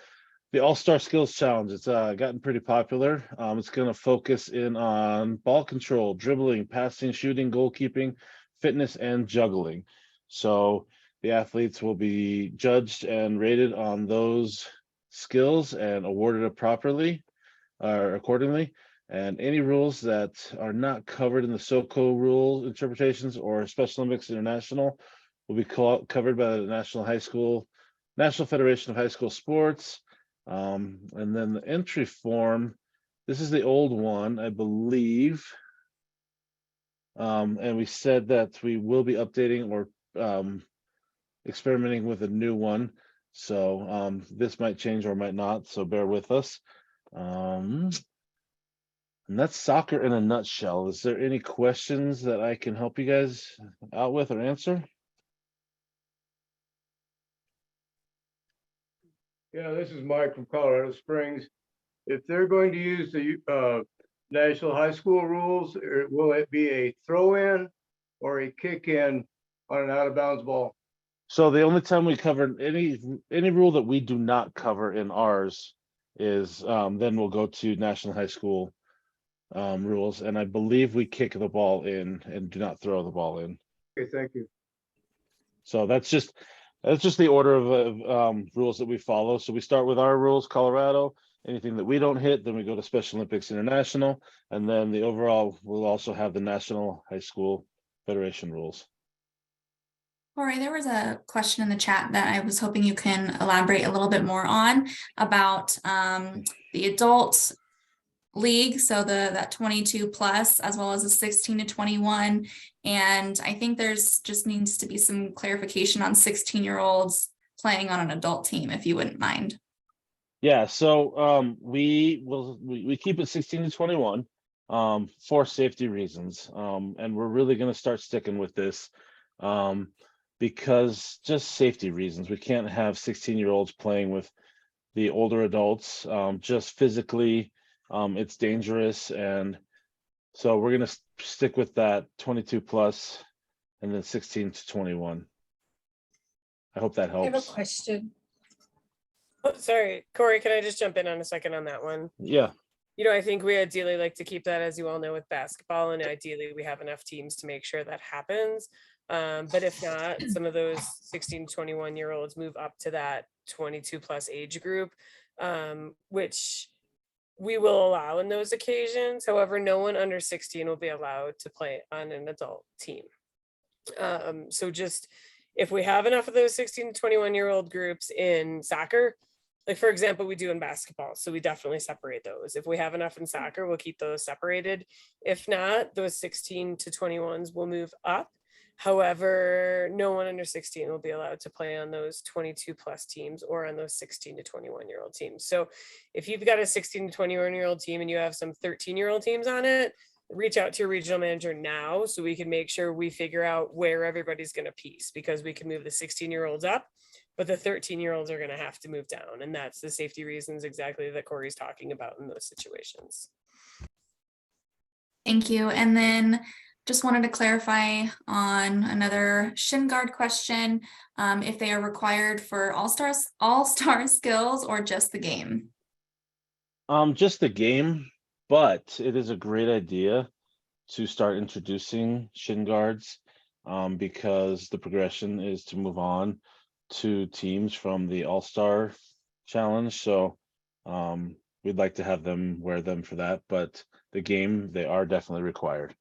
The All-Star Skills Challenge, it's gotten pretty popular. It's going to focus in on ball control, dribbling, passing, shooting, goalkeeping, fitness, and juggling. So the athletes will be judged and rated on those skills and awarded accordingly. And any rules that are not covered in the SOCO rule interpretations or Special Olympics International will be covered by the National Federation of High School Sports. And then the entry form, this is the old one, I believe. And we said that we will be updating or experimenting with a new one. So this might change or might not, so bear with us. And that's soccer in a nutshell. Is there any questions that I can help you guys out with or answer? Yeah, this is Mike from Colorado Springs. If they're going to use the national high school rules, will it be a throw-in or a kick-in on an out-of-bounds ball? So the only time we covered any rule that we do not cover in ours is then we'll go to national high school rules, and I believe we kick the ball in and do not throw the ball in. Okay, thank you. So that's just the order of rules that we follow. So we start with our rules, Colorado. Anything that we don't hit, then we go to Special Olympics International, and then the overall will also have the National High School Federation rules. Corey, there was a question in the chat that I was hoping you can elaborate a little bit more on about the adult league, so that 22 plus, as well as the 16 to 21. And I think there's just needs to be some clarification on 16-year-olds playing on an adult team, if you wouldn't mind. Yeah, so we keep it 16 to 21 for safety reasons. And we're really going to start sticking with this because just safety reasons. We can't have 16-year-olds playing with the older adults. Just physically, it's dangerous. And so we're going to stick with that 22 plus and then 16 to 21. I hope that I have a helps. question. Oh, sorry, Corey, can I just jump in on a second on that one? Yeah. You know, I think we ideally like to keep that, as you all know, with basketball, and ideally we have enough teams to make sure that happens. But if not, some of those 16 to 21-year-olds move up to that 22 plus age group, which we will allow in those occasions. However, no one under 16 will be allowed to play on an adult team. So just if we have enough of those 16 to 21-year-old groups in soccer, like for example, we do in basketball, so we definitely separate those. If we have enough in soccer, we'll keep those separated. If not, those 16 to 21s will move up. However, no one under 16 will be allowed to play on those 22 plus teams or on those 16 to 21-year-old teams. So if you've got a 16 to 21-year-old team and you have some 13-year-old teams on it, reach out to your regional manager now so we can make sure we figure out where everybody's going to piece, because we can move the 16-year-olds up, but the 13-year-olds are going to have to move down. And that's the safety reasons exactly that Corey's talking about in those situations. Thank you. And then just wanted to clarify on another shin guard question, if they are required for all-star skills or just the game. Just the game, but it is a great idea to start introducing shin guards because the progression is to move on to teams from the All-Star Challenge. So we'd like to have them wear them for that, but the game, they are definitely required.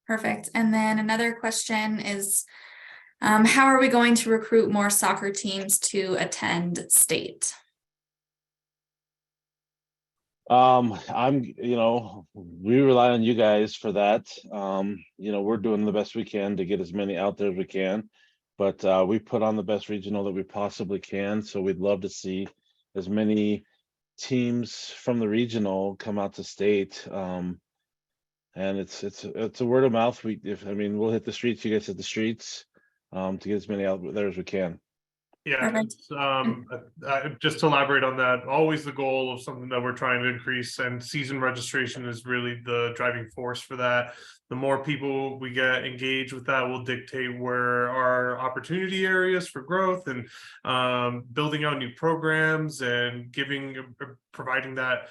Perfect. And then another question is, how are we going to recruit more soccer teams to attend state? We rely on you guys for that. We're doing the best we can to get as many out there as we can, but we put on the best regional that we possibly can. So we'd love to see as many teams from the regional come out to state. And it's a word of mouth. We'll hit the streets, you guys hit the streets, to get as many out there as we can. Yeah, it's, just to elaborate on that, always the goal of something that we're trying to increase, and season registration is really the driving force for that. The more people we get engaged with that will dictate where our opportunity areas for growth and building out new programs and providing that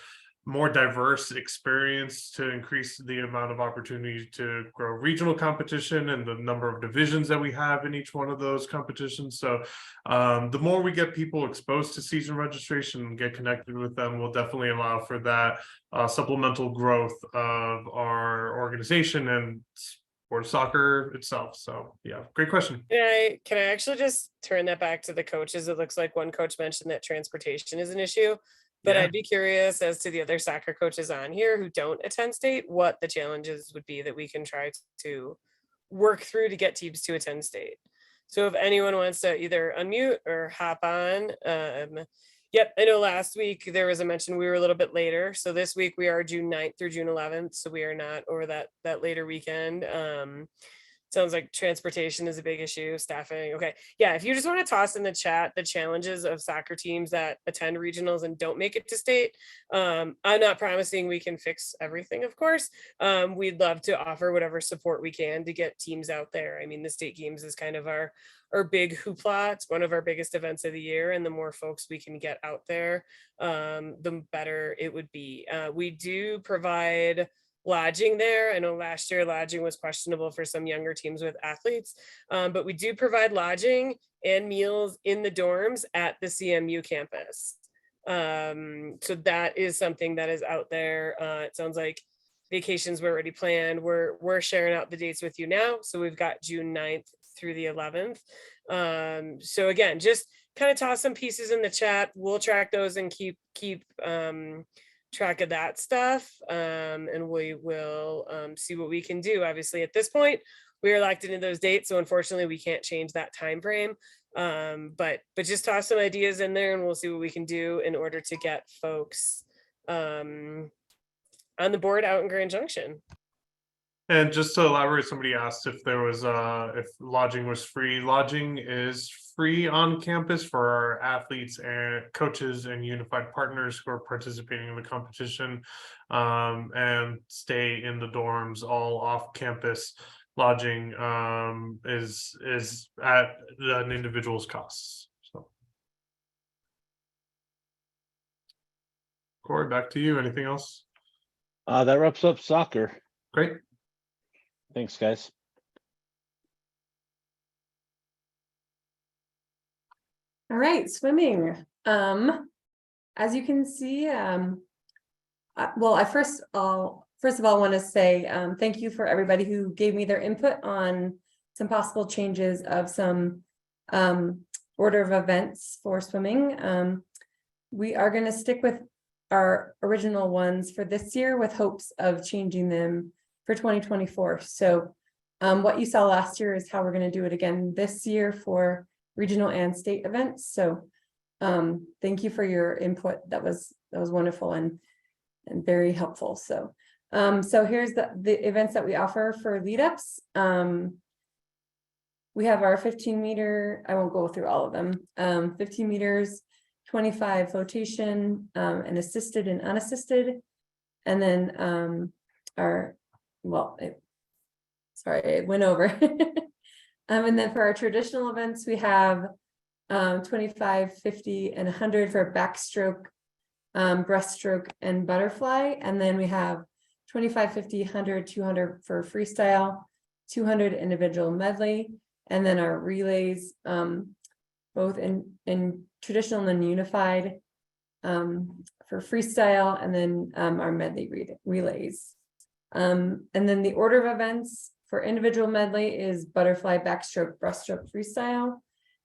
more diverse experience to increase the amount of opportunity to grow regional competition and the number of divisions that we have in each one of those competitions. So the more we get people exposed to season registration and get connected with them, will definitely allow for that supplemental growth of our organization and sport soccer itself. So yeah, great question. Can I actually just turn that back to the coaches? It looks like one coach mentioned that transportation is an issue. But I'd be curious as to the other soccer coaches on here who don't attend state, what the challenges would be that we can try to work through to get teams to attend state. So if anyone wants to either unmute or hop on. Yep, I know last week there was a mention we were a little bit later. So this week we are June 9th through June 11th. So we are not over that later weekend. Sounds like transportation is a big issue, staffing. Okay. Yeah, if you just want to toss in the chat the challenges of soccer teams that attend regionals and don't make it to state, I'm not promising we can fix everything, of course. We'd love to offer whatever support we can to get teams out there. I mean, the state games is kind of our big hoopla. It's one of our biggest events of the year, and the more folks we can get out there, the better it would be. We do provide lodging there. I know last year lodging was questionable for some younger teams with athletes, but we do provide lodging and meals in the dorms at the CMU campus. So that is something that is out there. It sounds like vacations were already planned. We're sharing out the dates with you now. So we've got June 9th through the 11th. So again, just kind of toss some pieces in the chat. We'll track those and keep track of that stuff, and we will see what we can do. Obviously at this point we are locked into those dates, so unfortunately we can't change that time frame, but just toss some ideas in there and we'll see what we can do in order to get folks on the board out in Grand Junction. And just to elaborate, somebody asked if there was if lodging was free. Lodging is free on campus for our athletes and coaches and unified partners who are participating in the competition, and stay in the dorms. All off campus lodging is at an individual's costs. So Corey, back to you. Anything else? That wraps up soccer. Great. Thanks, guys. All right, swimming. As you can see, well, I first of all want to say thank you for everybody who gave me their input on some possible changes of some order of events for swimming. We are going to stick with our original ones for this year with hopes of changing them for 2024. So what you saw last year is how we're going to do it again this year for regional and state events. So thank you for your input. That was wonderful and very helpful. So so here's the events that we offer for lead ups. We have our 15 meter, I won't go through all of them, 15 meters, 25 flotation, and assisted and unassisted. And then it went over. And then for our traditional events, we have 25, 50, and 100 for backstroke, breaststroke, and butterfly. And then we have 25, 50, 100, 200 for freestyle, 200 individual medley, and then our relays, both in traditional and unified, for freestyle, and then our medley relays. And then the order of events for individual medley is butterfly, backstroke, breaststroke, freestyle.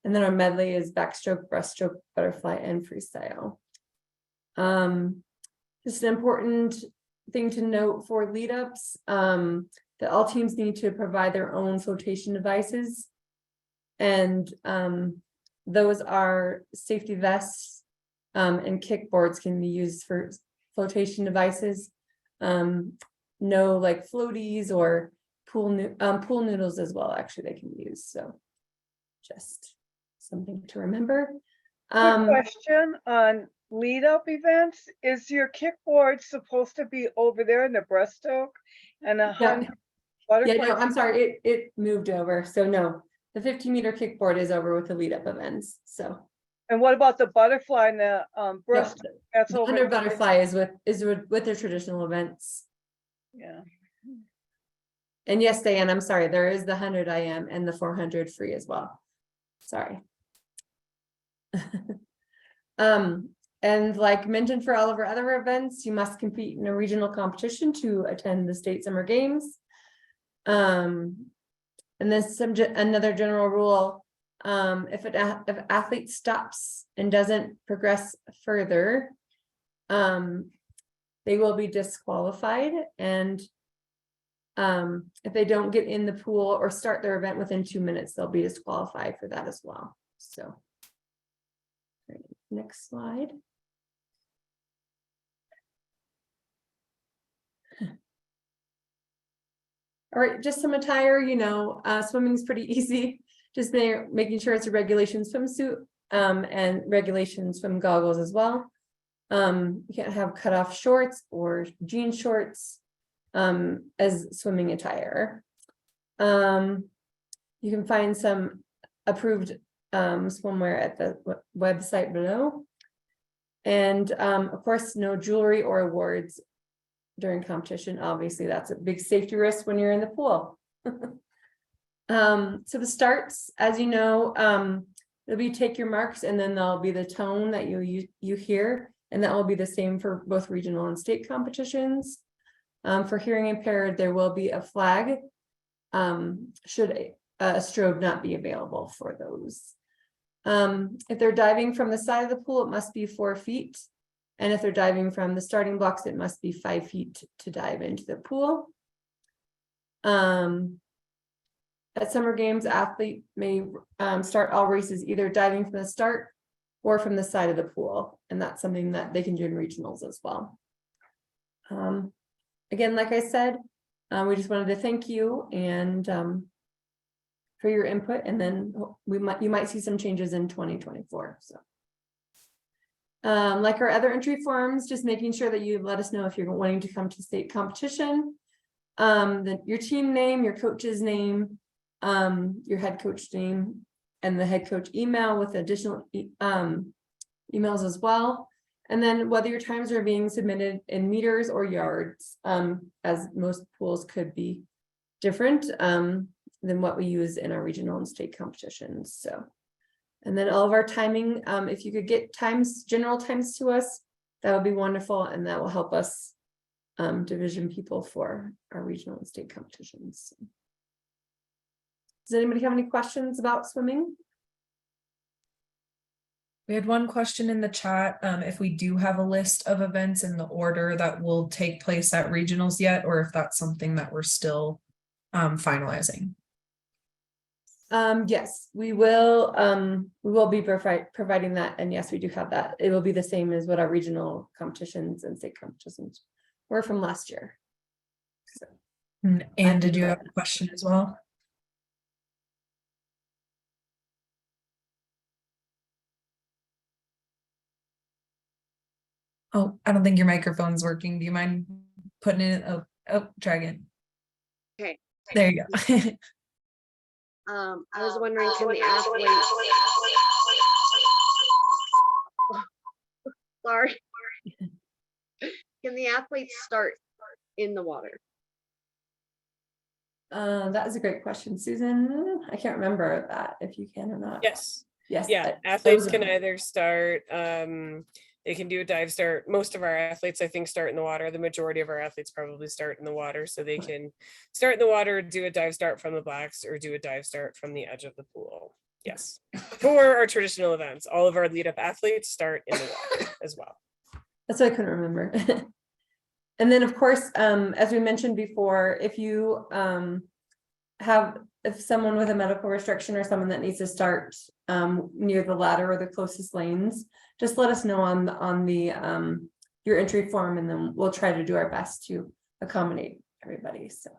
And then our medley is backstroke, breaststroke, butterfly, and freestyle. Just an important thing to note for lead ups, that all teams need to provide their own flotation devices. And those are safety vests, and kickboards can be used for flotation devices. No like floaties or pool noodles as well, actually they can use. So just something to remember. Quick question on lead up events. Is your kickboard supposed to be over there in the breaststroke and 100 butterfly? Yeah, no, I'm sorry, it moved over. So no, the 50 meter kickboard is over with the lead up events. So. And what about the butterfly and the breast? No, That's the over. 100 butterfly is with their traditional events. Yeah. And yes, Diane, I'm sorry, there is the 100 IM and the 400 free as well. Sorry. And like mentioned, for all of our other events, you must compete in a regional competition to attend the state summer games. And then another general rule, if an athlete stops and doesn't progress further, they will be disqualified. And if they don't get in the pool or start their event within 2 minutes, they'll be disqualified for that as well. So next slide. All right, just some attire, swimming's pretty easy. Just making sure it's a regulation swimsuit, and regulation swim goggles as well. You can't have cutoff shorts or jean shorts, as swimming attire. You can find some approved, swimwear at the website below. And, of course, no jewelry or awards during competition. Obviously, that's a big safety risk when you're in the pool. So the starts, as you know, it'll be take your marks, and then there'll be the tone that you hear, and that will be the same for both regional and state competitions. For hearing impaired, there will be a flag. Should a strobe not be available for those. If they're diving from the side of the pool, it must be 4 feet. And if they're diving from the starting blocks, it must be 5 feet to dive into the pool. At summer games, athlete may start all races either diving from the start or from the side of the pool. And that's something that they can do in regionals as well. Again, like I said, we just wanted to thank you and for your input, and then you might see some changes in 2024. So like our other entry forms, just making sure that you let us know if you're wanting to come to state competition, your team name, your coach's name, your head coach name, and the head coach email with additional emails as well. And then whether your times are being submitted in meters or yards, as most pools could be different than what we use in our regional and state competitions. So, and then all of our timing, if you could get general times to us, that would be wonderful. And that will help us division people for our regional and state competitions. Does anybody have any questions about swimming? We had one question in the chat, if we do have a list of events in the order that will take place at regionals yet, or if that's something that we're still finalizing. Yes, we will be providing that, and yes, we do have that. It will be the same as what our regional competitions and state competitions were from last year. So, and did you have a question as well? Oh, I don't think your microphone's working. Do you mind putting it? Oh, try again. Okay. There you go. I was wondering, can the athlete, sorry, can the athletes start in the water? That is a great question, Susan. I can't remember that, if you can or not. Yes. Yes. Yeah, athletes can either start, they can do a dive start. Most of our athletes, I think, start in the water. The majority of our athletes probably start in the water. So they can start in the water, do a dive start from the blocks, or do a dive start from the edge of the pool. Yes. For our traditional events, all of our lead up athletes start in the water as well. That's what I couldn't remember. And then, of course, as we mentioned before, if you if someone with a medical restriction or someone that needs to start near the ladder or the closest lanes, just let us know on the your entry form, and then we'll try to do our best to accommodate everybody. So.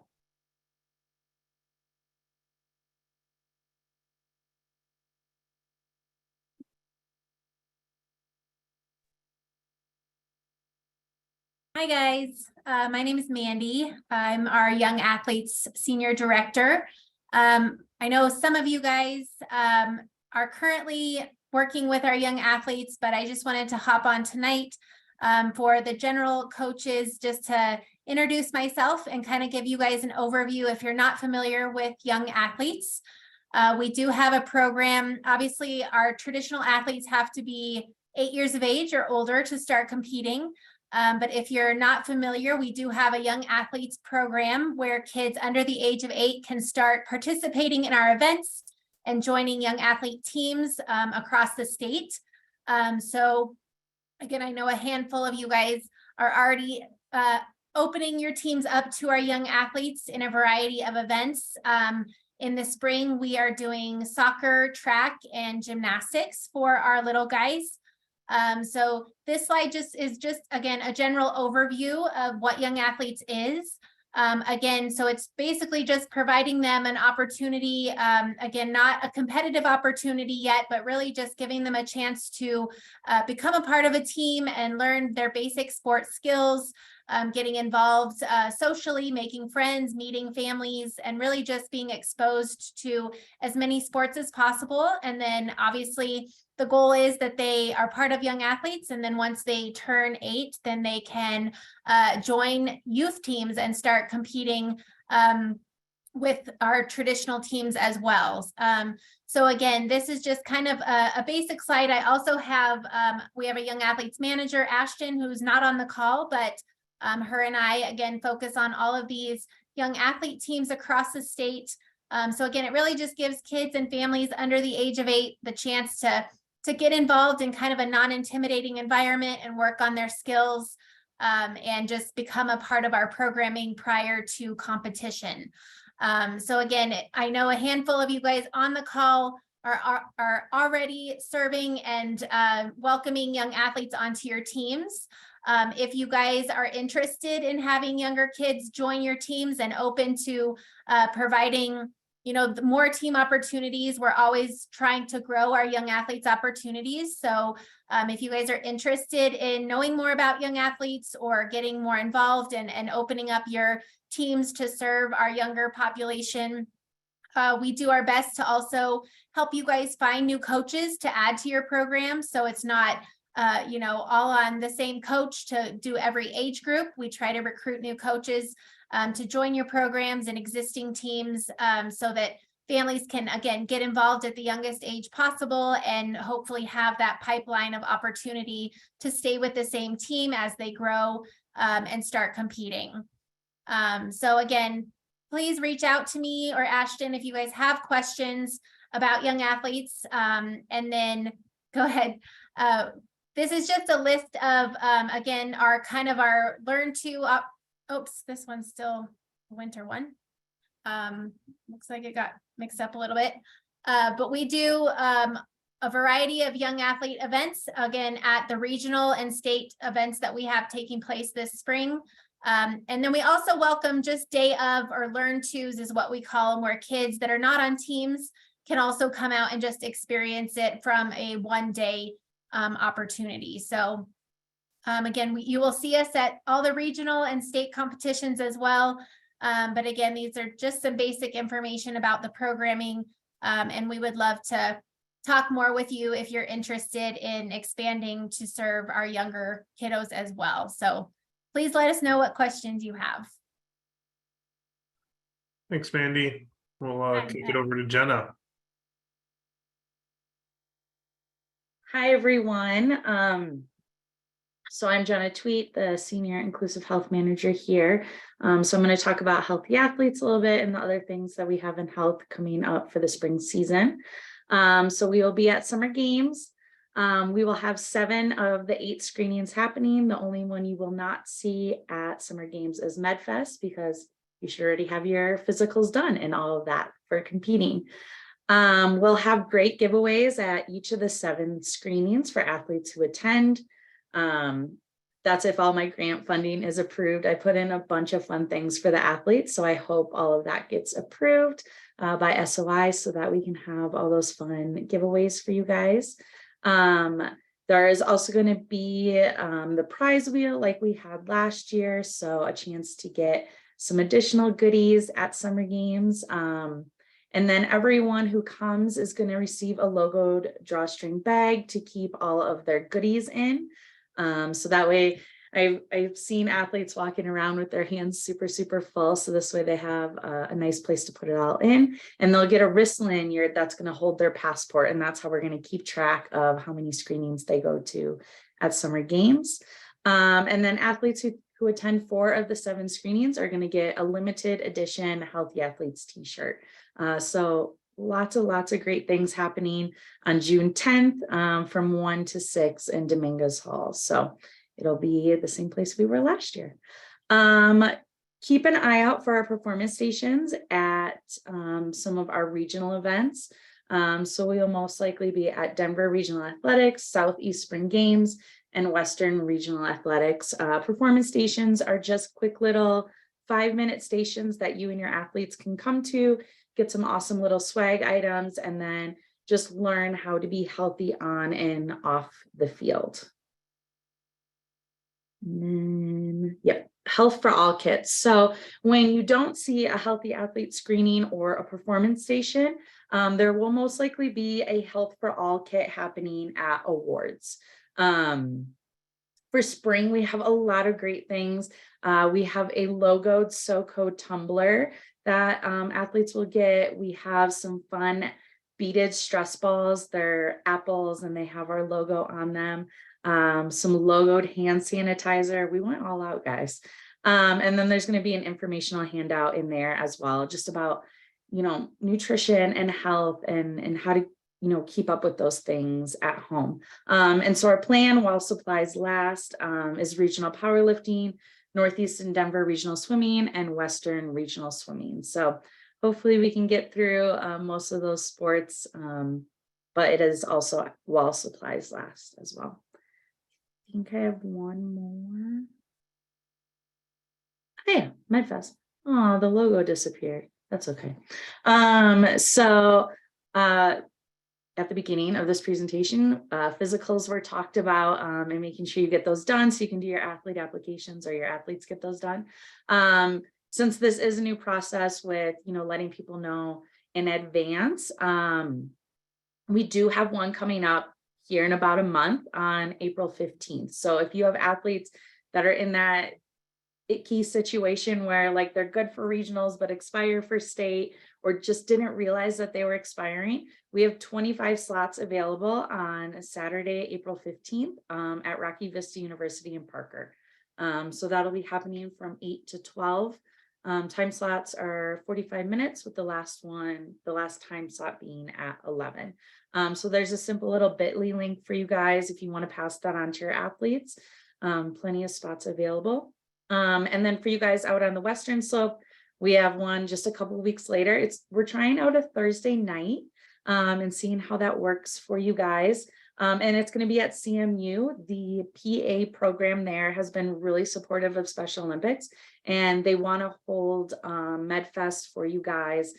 Hi guys, my name is Mandy. I'm our Young Athletes Senior Director. I know some of you guys are currently working with our young athletes, but I just wanted to hop on tonight for the general coaches, just to introduce myself and kind of give you guys an overview if you're not familiar with young athletes. We do have a program. Obviously, our traditional athletes have to be 8 years of age or older to start competing. But if you're not familiar, we do have a young athletes program where kids under the age of 8 can start participating in our events and joining young athlete teams across the state. So again, I know a handful of you guys are already opening your teams up to our young athletes in a variety of events. In the spring, we are doing soccer, track, and gymnastics for our little guys. So this slide is just, again, a general overview of what Young Athletes is. Again, so it's basically just providing them an opportunity, again, not a competitive opportunity yet, but really just giving them a chance to become a part of a team and learn their basic sports skills, getting involved socially, making friends, meeting families, and really just being exposed to as many sports as possible. And then obviously the goal is that they are part of Young Athletes. And then once they turn 8, then they can join youth teams and start competing with our traditional teams as well. So again, this is just kind of a basic slide. I also have, we have a Young Athletes manager, Ashton, who's not on the call, but her and I, again, focus on all of these young athlete teams across the state. So again, it really just gives kids and families under the age of 8 the chance to get involved in kind of a non-intimidating environment and work on their skills and just become a part of our programming prior to competition. So again, I know a handful of you guys on the call are already serving and welcoming young athletes onto your teams. If you guys are interested in having younger kids join your teams and open to providing, you know, the more team opportunities, we're always trying to grow our young athletes opportunities. So if you guys are interested in knowing more about young athletes or getting more involved and opening up your teams to serve our younger population, we do our best to also help you guys find new coaches to add to your program. So it's not you know, all on the same coach to do every age group. We try to recruit new coaches to join your programs and existing teams so that families can, again, get involved at the youngest age possible and hopefully have that pipeline of opportunity to stay with the same team as they grow and start competing. So again, please reach out to me or Ashton if you guys have questions about young athletes, and then go ahead. This is just a list of, again, our kind of our learn to, oops, this one's still winter one. Looks like it got mixed up a little bit, but we do a variety of young athlete events, again, at the regional and state events that we have taking place this spring. And then we also welcome just day of or learn tos is what we call them, where kids that are not on teams can also come out and just experience it from a one-day opportunity. So again, you will see us at all the regional and state competitions as well. But again, these are just some basic information about the programming. And we would love to talk more with you if you're interested in expanding to serve our younger kiddos as well. So please let us know what questions you have. Thanks, Mandy. We'll kick it over to Jenna. Hi, everyone. So I'm Jenna Tweet, the Senior Inclusive Health Manager here. So I'm going to talk about healthy athletes a little bit and the other things that we have in health coming up for the spring season. So we will be at Summer Games. We will have 7 of the 8 screenings happening. The only one you will not see at Summer Games is MedFest because you should already have your physicals done and all of that for competing. We'll have great giveaways at each of the 7 screenings for athletes who attend. That's if all my grant funding is approved. I put in a bunch of fun things for the athletes, so I hope all of that gets approved by SOI so that we can have all those fun giveaways for you guys. There is also going to be the prize wheel like we had last year, so a chance to get some additional goodies at Summer Games. And then everyone who comes is going to receive a logoed drawstring bag to keep all of their goodies in. So that way I've seen athletes walking around with their hands super full. So this way they have a nice place to put it all in, and they'll get a wrist lanyard that's going to hold their passport. And that's how we're going to keep track of how many screenings they go to at Summer Games. And then athletes who attend 4 of the 7 screenings are going to get a limited edition Healthy Athletes t-shirt. So lots of great things happening on June 10th from 1 to 6 in Dominguez Hall. So it'll be the same place we were last year. Keep an eye out for our performance stations at some of our regional events. So we'll most likely be at Denver Regional Athletics, Southeast Spring Games, and Western Regional Athletics. Performance stations are just quick little 5-minute stations that you and your athletes can come to, get some awesome little swag items, and then just learn how to be healthy on and off the field. And then, yep, Health for All kits. So when you don't see a healthy athlete screening or a performance station, there will most likely be a Health for All kit happening at awards. For spring, we have a lot of great things. We have a logoed SoCo tumbler that athletes will get. We have some fun beaded stress balls. They're apples and they have our logo on them. Some logoed hand sanitizer. We went all out, guys. And then there's going to be an informational handout in there as well, just about, you know, nutrition and health and how to, you know, keep up with those things at home. And so our plan while supplies last is regional powerlifting, Northeast and Denver regional swimming, and Western regional swimming. So hopefully we can get through most of those sports, but it is also while supplies last as well. I think I have one more. Oh yeah, MedFest. Oh, the logo disappeared. That's okay. At the beginning of this presentation, physicals were talked about and making sure you get those done so you can do your athlete applications or your athletes get those done. Since this is a new process with, you know, letting people know in advance, we do have one coming up here in about a month on April 15th. So if you have athletes that are in that icky situation where like they're good for regionals but expire for state, or just didn't realize that they were expiring, we have 25 slots available on Saturday, April 15th at Rocky Vista University in Parker. So that'll be happening from 8 to 12. Time slots are 45 minutes with the last time slot being at 11. So there's a simple little bit.ly link for you guys if you want to pass that on to your athletes. Plenty of spots available. And then for you guys out on the Western Slope, we have one just a couple of weeks later. We're trying out a Thursday night and seeing how that works for you guys. And it's going to be at CMU. The PA program there has been really supportive of Special Olympics, and they want to hold MedFest for you guys,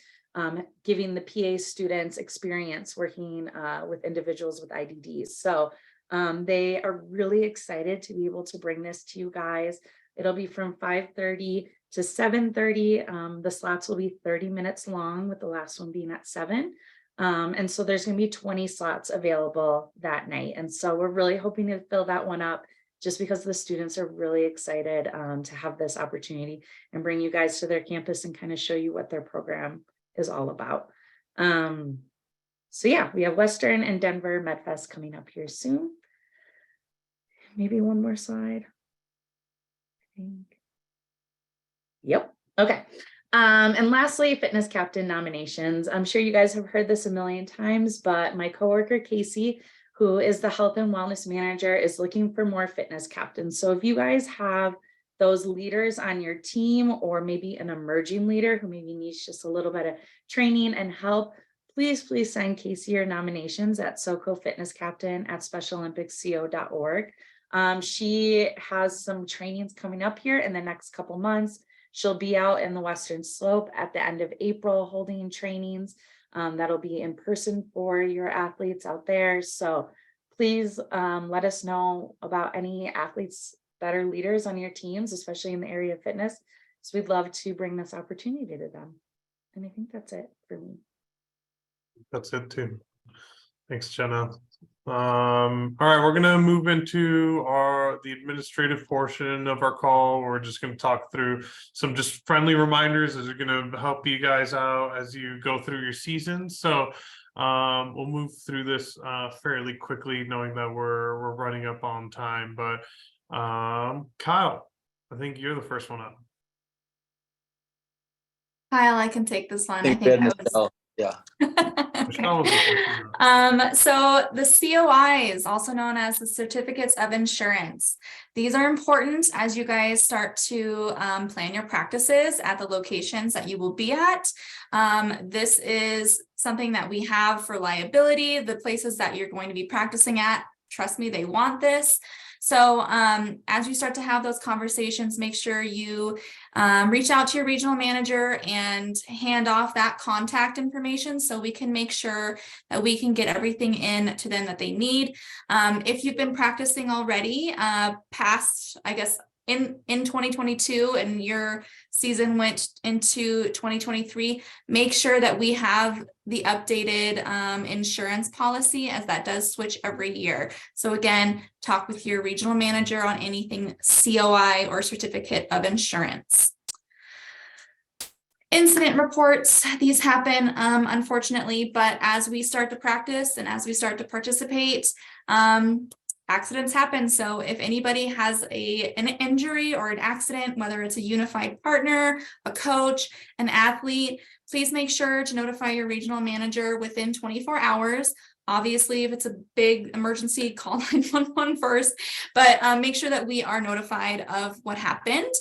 giving the PA students experience working with individuals with IDDs. So they are really excited to be able to bring this to you guys. It'll be from 5:30 to 7:30. The slots will be 30 minutes long, with the last one being at 7. And so there's going to be 20 slots available that night. And so we're really hoping to fill that one up, just because the students are really excited to have this opportunity and bring you guys to their campus and kind of show you what their program is all about. So yeah, we have Western and Denver MedFest coming up here soon. Maybe one more slide. I think. Yep. Okay. And lastly, fitness captain nominations. I'm sure you guys have heard this a million times, but my coworker, Casey, who is the health and wellness manager, is looking for more fitness captains. So if you guys have those leaders on your team, or maybe an emerging leader who maybe needs just a little bit of training and help, please send Casey your nominations at SoCoFitnessCaptain@SpecialOlympicsCO.org. She has some trainings coming up here in the next couple months. She'll be out in the Western Slope at the end of April holding trainings. That'll be in person for your athletes out there. So please let us know about any athletes that are leaders on your teams, especially in the area of fitness. So we'd love to bring this opportunity to them. And I think that's it for me. That's it too. Thanks, Jenna. All right, we're gonna move into the administrative portion of our call. We're just gonna talk through some just friendly reminders that are gonna help you guys out as you go through your season. So we'll move through this fairly quickly, knowing that we're running up on time. But Kyle, I think you're the first one up. Kyle, I can take this one. Yeah. Michelle was the first one up. So the COIs, also known as the certificates of insurance, these are important as you guys start to plan your practices at the locations that you will be at. This is something that we have for liability. The places that you're going to be practicing at, trust me, they want this. So as you start to have those conversations, make sure you reach out to your regional manager and hand off that contact information so we can make sure that we can get everything in to them that they need. If you've been practicing already past, I guess, in 2022 and your season went into 2023, make sure that we have the updated insurance policy, as that does switch every year. So again, talk with your regional manager on anything COI or certificate of insurance. Incident reports, these happen unfortunately, but as we start to practice and as we start to participate, accidents happen. So if anybody has an injury or an accident, whether it's a unified partner, a coach, an athlete, please make sure to notify your regional manager within 24 hours. Obviously, if it's a big emergency, call 911 first, but make sure that we are notified of what happened.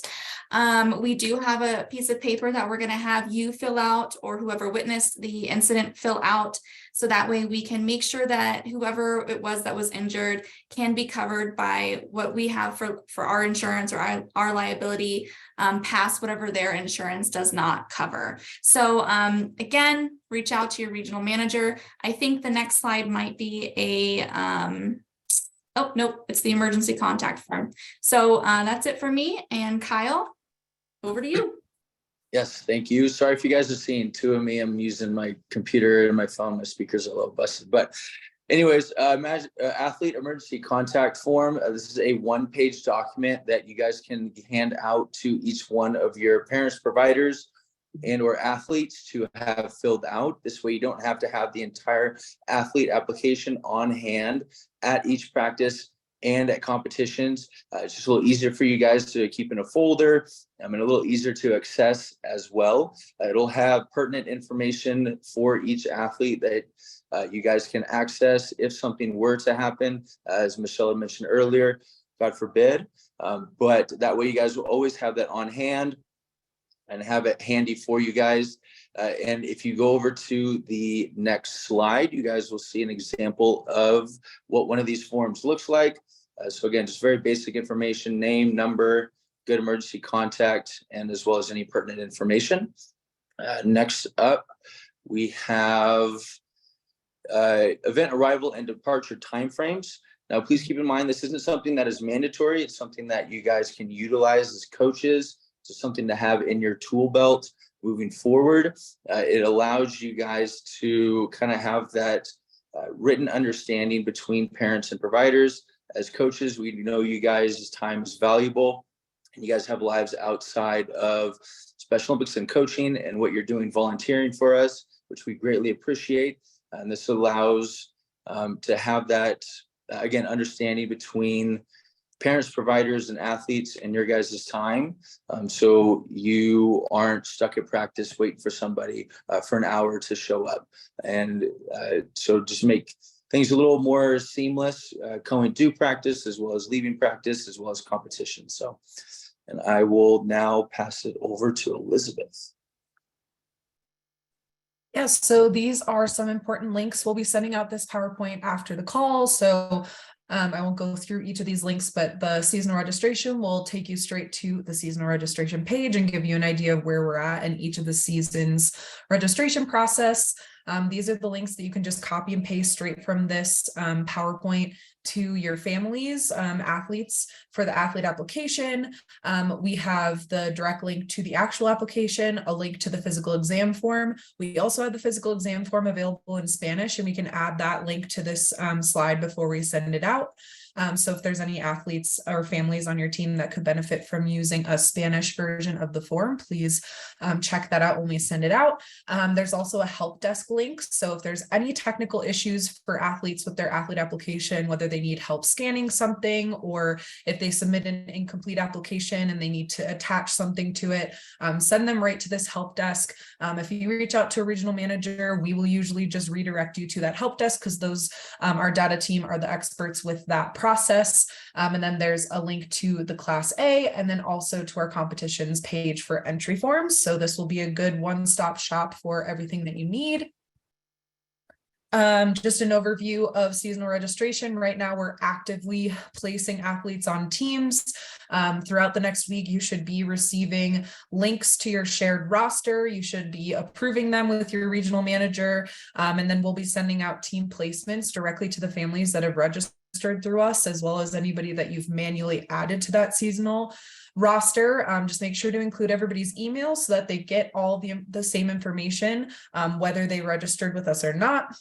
We do have a piece of paper that we're going to have you fill out, or whoever witnessed the incident fill out. So that way we can make sure that whoever it was that was injured can be covered by what we have for our insurance or our liability past whatever their insurance does not cover. So again, reach out to your regional manager. I think the next slide might be a, oh, nope, it's the emergency contact form. So that's it for me. And Kyle, over to you. Yes, thank you. Sorry if you guys are seeing two of me. I'm using my computer and my phone. My speakers are a little busted. But anyways, athlete emergency contact form. This is a one-page document that you guys can hand out to each one of your parents, providers, and or athletes to have filled out. This way you don't have to have the entire athlete application on hand at each practice and at competitions. It's just a little easier for you guys to keep in a folder, and a little easier to access as well. It'll have pertinent information for each athlete that you guys can access if something were to happen, as Michelle had mentioned earlier, God forbid. But that way you guys will always have that on hand and have it handy for you guys. And if you go over to the next slide, you guys will see an example of what one of these forms looks like. So again, just very basic information, name, number, good emergency contact, and as well as any pertinent information. Next up, we have event arrival and departure timeframes. Now, please keep in mind, this isn't something that is mandatory. It's something that you guys can utilize as coaches. It's something to have in your tool belt moving forward. It allows you guys to kind of have that written understanding between parents and providers. As coaches, we know you guys' time is valuable, and you guys have lives outside of Special Olympics and coaching and what you're doing volunteering for us, which we greatly appreciate. And this allows to have that, again, understanding between parents, providers, and athletes and your guys' time. So you aren't stuck at practice waiting for somebody for an hour to show up. And so just make things a little more seamless, going to practice as well as leaving practice as well as competition. So, and I will now pass it over to Elizabeth. Yes, so these are some important links. We'll be sending out this PowerPoint after the call. So I won't go through each of these links, but the seasonal registration will take you straight to the seasonal registration page and give you an idea of where we're at in each of the seasons registration process. These are the links that you can just copy and paste straight from this PowerPoint to your families, athletes for the athlete application. We have the direct link to the actual application, a link to the physical exam form. We also have the physical exam form available in Spanish, and we can add that link to this slide before we send it out. So if there's any athletes or families on your team that could benefit from using a Spanish version of the form, please check that out when we send it out. There's also a help desk link. So if there's any technical issues for athletes with their athlete application, whether they need help scanning something, or if they submit an incomplete application and they need to attach something to it, send them right to this help desk. If you reach out to a regional manager, we will usually just redirect you to that help desk, because those, our data team are the experts with that process. And then there's a link to the Class A, and then also to our competitions page for entry forms. So this will be a good one-stop shop for everything that you need. Just an overview of seasonal registration. Right now, we're actively placing athletes on teams. Throughout the next week, you should be receiving links to your shared roster. You should be approving them with your regional manager. And then we'll be sending out team placements directly to the families that have registered through us, as well as anybody that you've manually added to that seasonal roster. Just make sure to include everybody's email so that they get all the same information, whether they registered with us or not.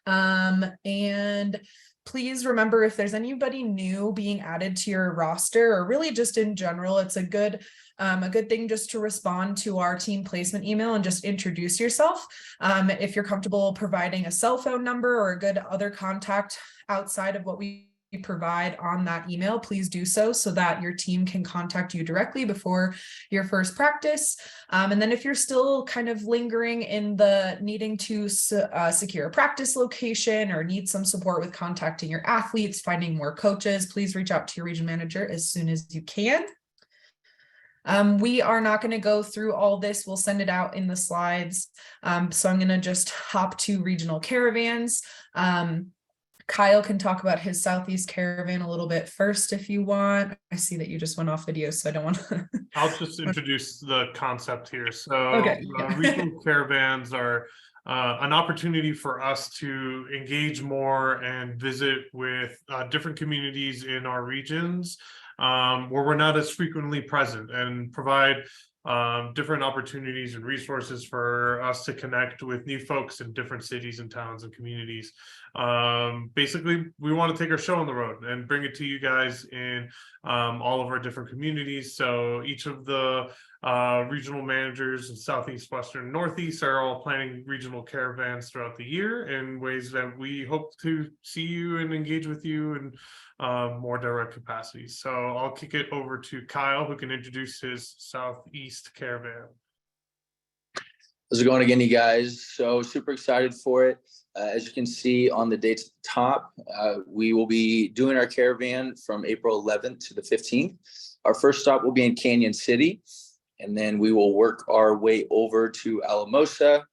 And please remember, if there's anybody new being added to your roster, or really just in general, it's a good thing just to respond to our team placement email and just introduce yourself. If you're comfortable providing a cell phone number or a good other contact outside of what we provide on that email, please do so that your team can contact you directly before your first practice. And then if you're still kind of lingering in the needing to secure a practice location or need some support with contacting your athletes, finding more coaches, please reach out to your region manager as soon as you can. We are not going to go through all this. We'll send it out in the slides. So I'm going to just hop to regional caravans. Kyle can talk about his Southeast Caravan a little bit first if you want. I see that you just went off video, so I don't want to. I'll just introduce the concept here. So Okay. regional caravans are an opportunity for us to engage more and visit with different communities in our regions where we're not as frequently present, and provide different opportunities and resources for us to connect with new folks in different cities and towns and communities. Basically, we want to take our show on the road and bring it to you guys in all of our different communities. So each of the regional managers in Southeast, Western, Northeast are all planning regional caravans throughout the year in ways that we hope to see you and engage with you in more direct capacities. So I'll kick it over to Kyle, who can introduce his Southeast Caravan. How's it going again, you guys? So super excited for it. As you can see on the dates at the top, we will be doing our caravan from April 11th to the 15th. Our first stop will be in Canyon City, and then we will work our way over to Alamosa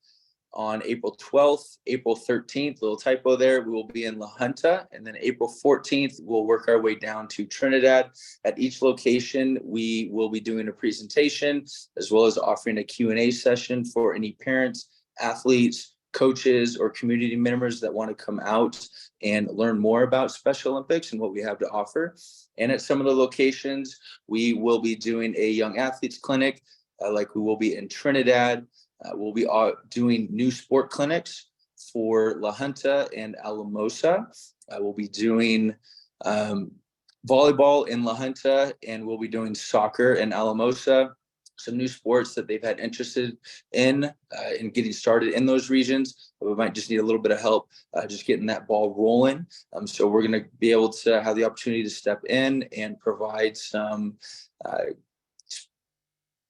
on April 12th, April 13th, little typo there, we will be in La Junta, and then April 14th, we'll work our way down to Trinidad. At each location, we will be doing a presentation, as well as offering a Q&A session for any parents, athletes, coaches, or community members that want to come out and learn more about Special Olympics and what we have to offer. And at some of the locations, we will be doing a young athletes clinic, like we will be in Trinidad. We'll be doing new sport clinics for La Junta and Alamosa. We'll be doing volleyball in La Junta, and we'll be doing soccer in Alamosa. Some new sports that they've had interested in getting started in those regions. We might just need a little bit of help just getting that ball rolling. So we're going to be able to have the opportunity to step in and provide some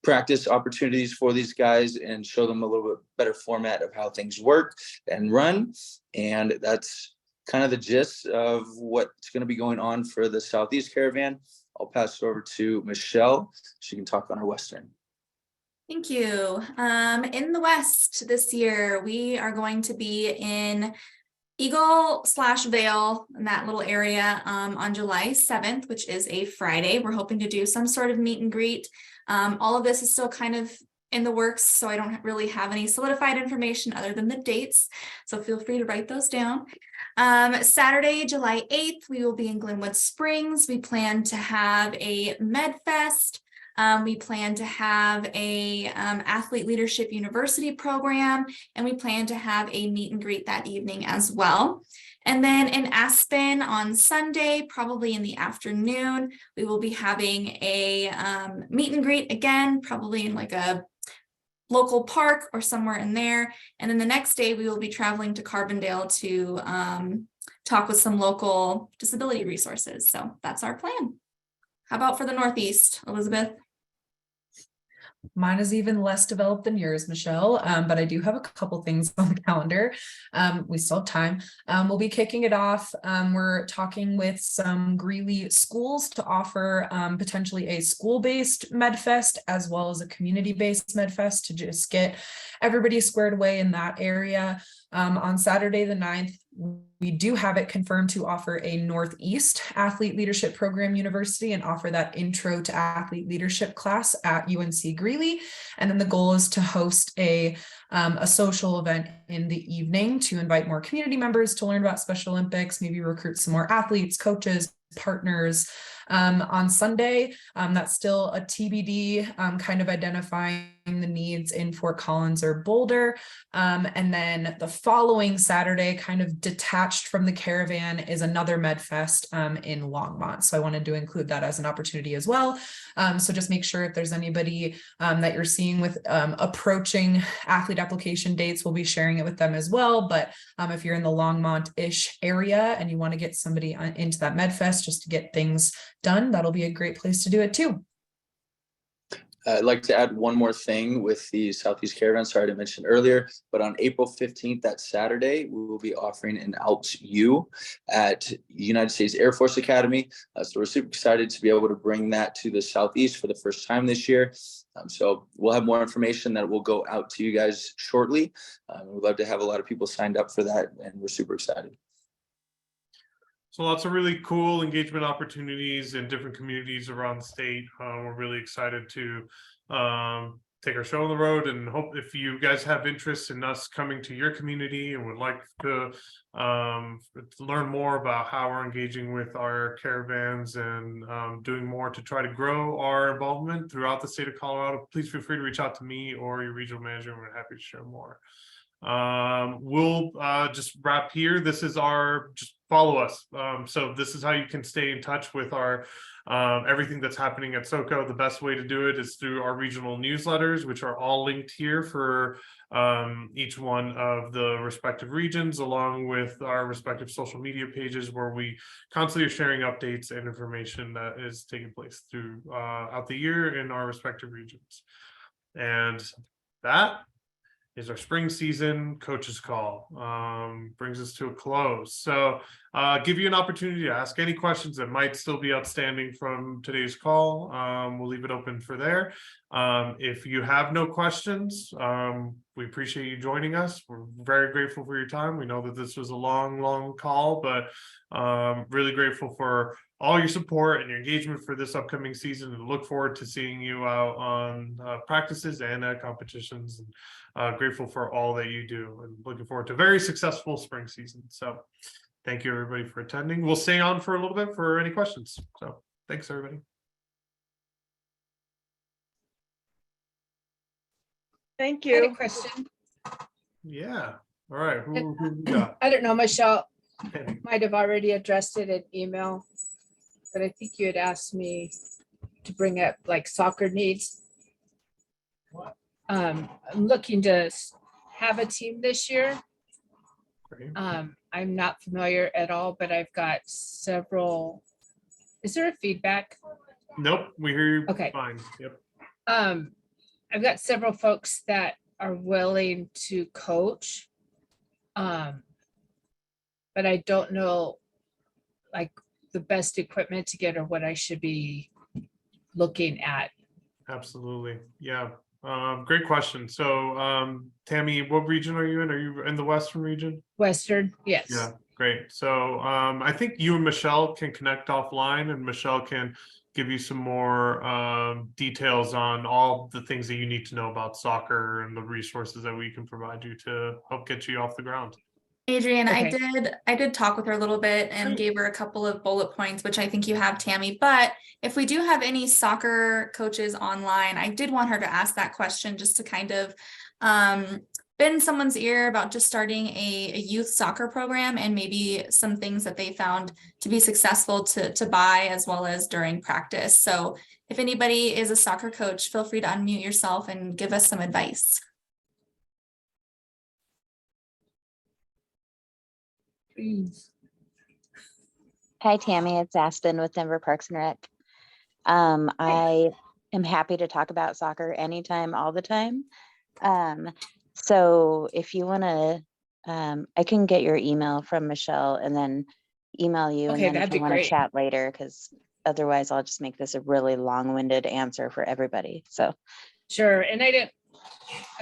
practice opportunities for these guys and show them a little bit better format of how things work and run. And that's kind of the gist of what's going to be going on for the Southeast Caravan. I'll pass it over to Michelle. She can talk on our Western. Thank you. In the West this year, we are going to be in Eagle/Vail in that little area on July 7th, which is a Friday. We're hoping to do some sort of meet and greet. All of this is still kind of in the works, so I don't really have any solidified information other than the dates. So feel free to write those down. Saturday, July 8th, we will be in Glenwood Springs. We plan to have a Med Fest. We plan to have a Athlete Leadership University program, and we plan to have a meet and greet that evening as well. And then in Aspen on Sunday, probably in the afternoon, we will be having a meet and greet again, probably in like a local park or somewhere in there. And then the next day we will be traveling to Carbondale to talk with some local disability resources. So that's our plan. How about for the Northeast, Elizabeth? Mine is even less developed than yours, Michelle, but I do have a couple things on the calendar. We still have time. We'll be kicking it off. We're talking with some Greeley schools to offer potentially a school-based MedFest as well as a community-based MedFest to just get everybody squared away in that area. On Saturday, the 9th, we do have it confirmed to offer a Northeast Athlete Leadership Program University and offer that intro to athlete leadership class at UNC Greeley. And then the goal is to host a social event in the evening to invite more community members to learn about Special Olympics, maybe recruit some more athletes, coaches, partners. On Sunday, that's still a TBD, kind of identifying the needs in Fort Collins or Boulder. And then the following Saturday, kind of detached from the caravan, is another MedFest in Longmont. So I wanted to include that as an opportunity as well. So just make sure if there's anybody that you're seeing with approaching athlete application dates, we'll be sharing it with them as well. But if you're in the Longmont-ish area and you want to get somebody into that MedFest just to get things done, that'll be a great place to do it too. I'd like to add one more thing with the Southeast Caravan. Sorry to mention earlier, but on April 15th, that Saturday, we will be offering an Alps U at United States Air Force Academy. So we're super excited to be able to bring that to the Southeast for the first time this year. So we'll have more information that will go out to you guys shortly. We'd love to have a lot of people signed up for that, and we're super excited. So lots of really cool engagement opportunities in different communities around the state. We're really excited to take our show on the road, and hope if you guys have interest in us coming to your community and would like to learn more about how we're engaging with our caravans and doing more to try to grow our involvement throughout the state of Colorado, please feel free to reach out to me or your regional manager, and we're happy to share more. We'll just wrap here. This is our, just follow us. So this is how you can stay in touch with our everything that's happening at SoCo. The best way to do it is through our regional newsletters, which are all linked here for each one of the respective regions, along with our respective social media pages, where we constantly are sharing updates and information that is taking place throughout the year in our respective regions. And that is our spring season coaches call. Brings us to a close. So give you an opportunity to ask any questions that might still be outstanding from today's call. We'll leave it open for there. If you have no questions, we appreciate you joining us. We're very grateful for your time. We know that this was a long call, but really grateful for all your support and your engagement for this upcoming season, and look forward to seeing you out on practices and at competitions. And grateful for all that you do, and looking forward to a very successful spring season. So thank you everybody for attending. We'll stay on for a little bit for any questions. So thanks everybody. Thank I had you. a question. Yeah. All right. Who we got? I don't know, Michelle might have already addressed it in email, but I think you had asked me to bring up like soccer needs. I'm looking to have a team this year. Great. I'm not familiar at all, but I've got several. Is there a feedback? Nope, we hear you. Okay. Fine. Yep. I've got several folks that are willing to coach. But I don't know like the best equipment to get or what I should be looking at. Absolutely. Yeah. Great question. So Tammy, what region are you in? Are you in the Western region? Western, yes. Yeah, great. So I think you and Michelle can connect offline, and Michelle can give you some more details on all the things that you need to know about soccer and the resources that we can provide you to help get you off the ground. Adrian, Okay. I did talk with her a little bit and gave her a couple of bullet points, which I think you have, Tammy. But if we do have any soccer coaches online, I did want her to ask that question just to kind of bend someone's ear about just starting a youth soccer program, and maybe some things that they found to be successful to buy as well as during practice. So if anybody is a soccer coach, feel free to unmute yourself and give us some advice. Please. Hi, Tammy. It's Aspen with Denver Parks and Rec. I am happy to talk about soccer anytime, all the time. So if you want to, I can get your email from Michelle and then email you. Okay, and then that'd if you be want to great. chat later, because otherwise I'll just make this a really long-winded answer for everybody. So Sure, and I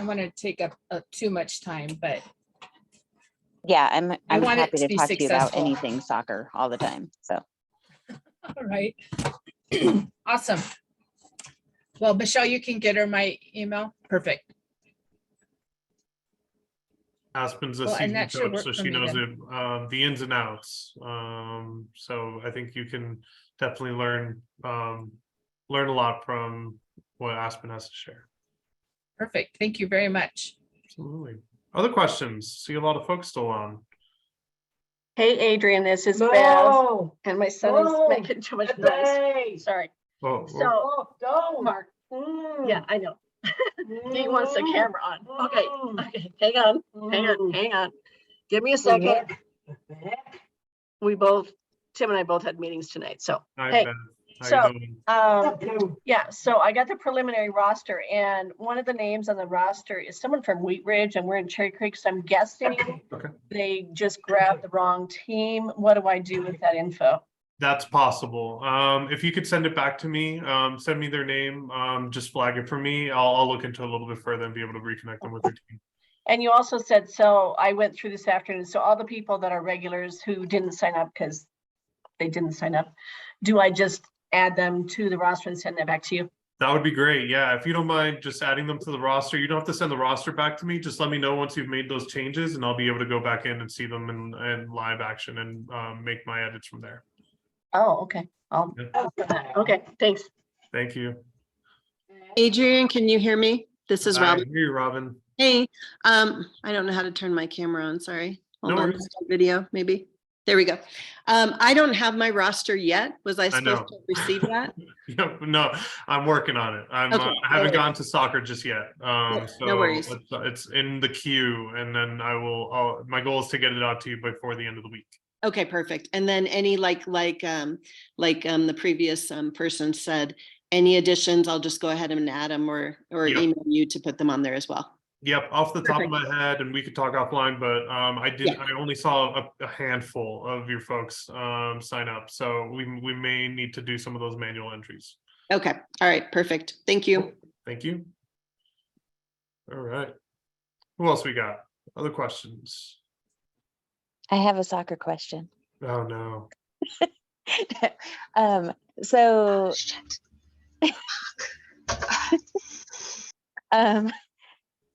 want to take up too much time, but Yeah, I'm want it happy to to be talk to you about successful. anything soccer all the time. So All right. Awesome. Well, Michelle, you can get her my email. Perfect. Aspen's a Well, and seasoned that should coach, work so for she me knows then. it, the ins and outs. So I think you can definitely learn a lot from what Aspen has to share. Perfect. Thank you very much. Absolutely. Other questions? See a lot of folks still on. Hey, Adrian, this is Beth, No, and my son is making too much noise. Sorry. Oh, So, Mark, yeah, I know. He wants the camera on. Okay, hang on. Give me a second. Tim and I both had meetings tonight, so. Hi, Hey, Ben. How so, you doing? yeah, so I got the preliminary roster, and one of the names on the roster is someone from Wheat Ridge, and we're in Cherry Creek, so I'm guessing Okay. they just grabbed the wrong team. What do I do with that info? That's possible. If you could send it back to me, send me their name, just flag it for me. I'll look into it a little bit further and be able to reconnect them with their team. And you also said, so I went through this afternoon, so all the people that are regulars who didn't sign up because they didn't sign up, do I just add them to the roster and send that back to you? That would be great. Yeah, if you don't mind just adding them to the roster, you don't have to send the roster back to me. Just let me know once you've made those changes and I'll be able to go back in and see them in live action and make my edits from there. Oh, okay. Okay, thanks. Thank you. Adrian, can you hear me? This is I Robin. hear you, Robin. Hey, I don't know how to turn my camera on, sorry. Hold No on, worries. video, maybe. There we go. I don't have my roster yet. Was I know. supposed to receive that? Yep, no, I'm working on it. I Okay, haven't no gone to soccer just yet. Yeah, So no worries. it's in the queue, and then my goal is to get it out to you before the end of the week. Okay, perfect. And then any like the previous person said, any additions, I'll just go ahead and add them or Yep. email you to put them on there as well. Yep, off the top of my head, and we could talk offline, but I only saw a handful of your folks sign up, so we may need to do some of those manual entries. Okay, all right, perfect. Thank you. Thank you. All right. Who else we got? Other questions? I have a soccer question. Oh, no. So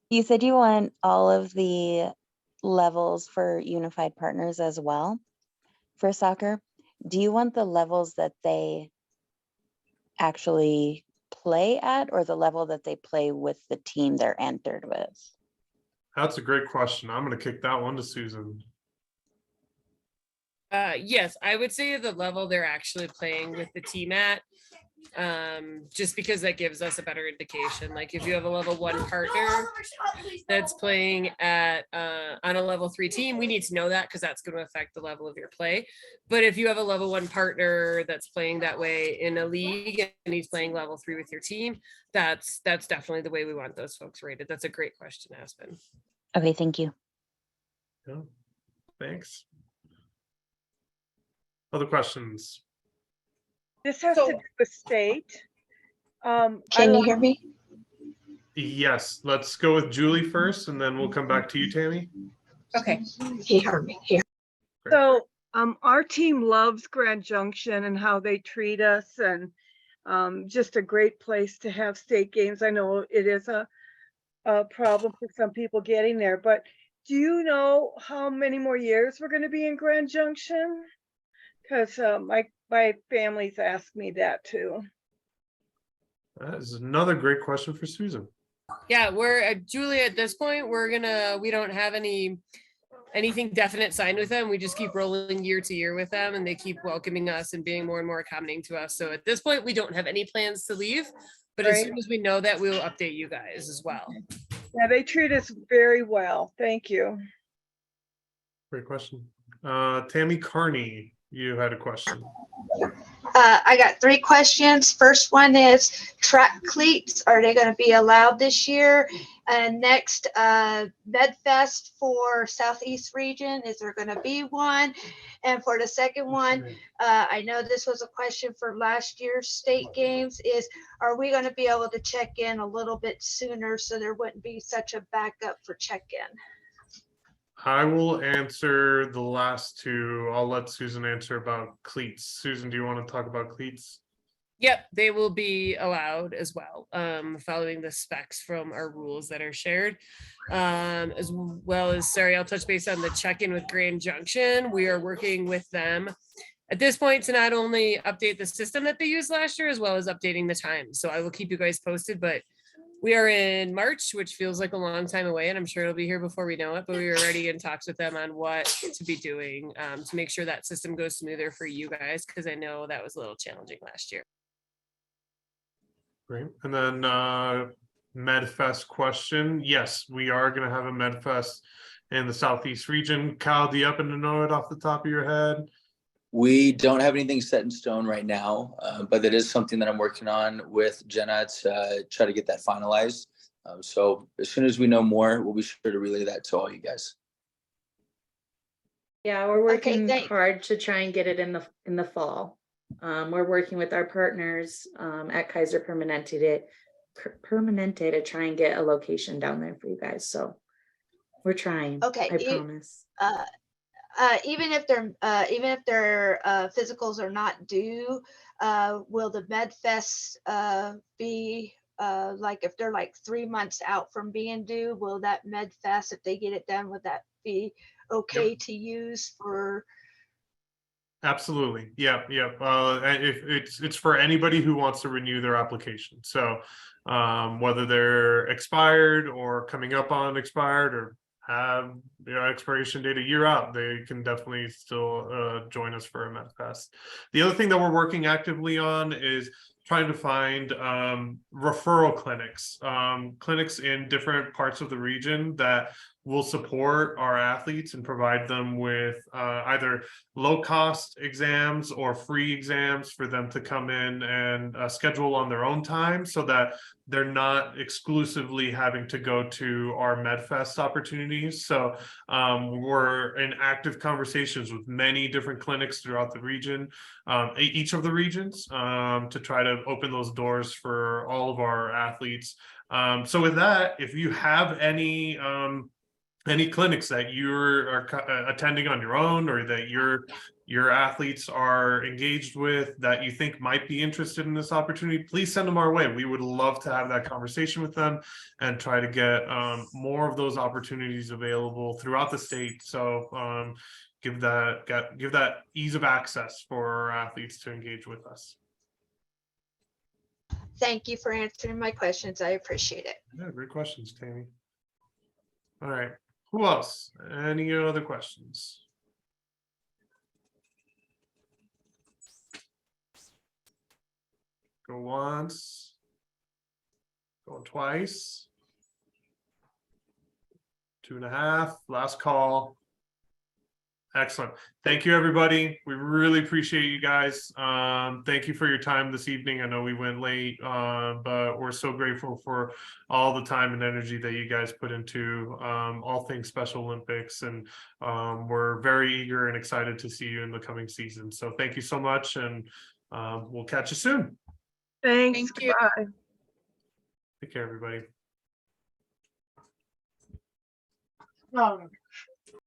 you said you want all of the levels for unified partners as well for soccer. Do you want the levels that they actually play at or the level that they play with the team they're entered with? That's a great question. I'm going to kick that one to Susan. Yes, I would say the level they're actually playing with the team at, just because that gives us a better indication. Like if you have a level 1 partner that's playing at on a level 3 team, we need to know that because that's going to affect the level of your play. But if you have a level 1 partner that's playing that way in a league and he's playing level 3 with your team, that's definitely the way we want those folks rated. That's a great question, Aspen. Okay, thank you. Yeah. Thanks. Other questions? This has to do with state. Can you hear me? Yes, let's go with Julie first, and then we'll come back to you, Tammy. Okay. He heard me. So, our team loves Grand Junction and how they treat us, and just a great place to have state games. I know it is a problem for some people getting there, but do you know how many more years we're going to be in Grand Junction? Because my family's asked me that too. That is another great question for Susan. Yeah, we're Julie, at this point, we don't have anything definite signed with them. We just keep rolling year to year with them and they keep welcoming us and being more and more accommodating to us. So at this point, we don't have any plans to leave, but as soon as we know that, we will update you guys as well. Yeah, they treat us very well. Thank you. Great question. Tammy Carney, you had a question. I got 3 questions. First one is track cleats. Are they going to be allowed this year? And next, MedFest for Southeast region. Is there going to be one? And for the second one, I know this was a question for last year's state games, is are we going to be able to check in a little bit sooner so there wouldn't be such a backup for check-in? I will answer the last two. I'll let Susan answer about cleats. Susan, do you want to talk about cleats? Yep, they will be allowed as well, following the specs from our rules that are shared. As well as, sorry, I'll touch base on the check-in with Grand Junction. We are working with them at this point to not only update the system that they used last year, as well as updating the time. So I will keep you guys posted, but we are in March, which feels like a long time away, and I'm sure it'll be here before we know it, but we are already in talks with them on what to be doing to make sure that system goes smoother for you guys, because I know that was a little challenging last year. Great. And then MedFest question. Yes, we are going to have a MedFest in the Southeast region. Kyle, do you happen to know it off the top of your head? We don't have anything set in stone right now, but that is something that I'm working on with Jenna to try to get that finalized. So as soon as we know more, we'll be sure to relay that to all you guys. Yeah, we're working thanks. hard to try and get it in the fall. We're working with our partners at Kaiser Permanente to try and get a location down there for you guys. So we're trying. Okay, I promise. Even if their physicals are not due, will the MedFest be like if they're like 3 months out from being due? Will that MedFest, if they get it done, would that be okay to use for? Absolutely. Yeah. And if it's for anybody who wants to renew their application. So whether they're expired or coming up on expired or have expiration date a year out, they can definitely still join us for a MedFest. The other thing that we're working actively on is trying to find referral clinics, clinics in different parts of the region that will support our athletes and provide them with either low-cost exams or free exams for them to come in and schedule on their own time, so that they're not exclusively having to go to our MedFest opportunities. So we're in active conversations with many different clinics throughout the region, each of the regions, to try to open those doors for all of our athletes. So with that, if you have any clinics that you're attending on your own, or that your athletes are engaged with that you think might be interested in this opportunity, please send them our way. We would love to have that conversation with them and try to get more of those opportunities available throughout the state. So give that ease of access for our athletes to engage with us. Thank you for answering my questions. I appreciate it. Yeah, great questions, Tammy. All right. Who else? Any other questions? Go once. Go twice. 2.5. Last call. Excellent. Thank you, everybody. We really appreciate you guys. Thank you for your time this evening. I know we went late, but we're so grateful for all the time and energy that you guys put into all things Special Olympics. And we're very eager and excited to see you in the coming season. So thank you so much, and we'll catch you soon. Thanks. Thank you. Bye. Take care, everybody. Oh.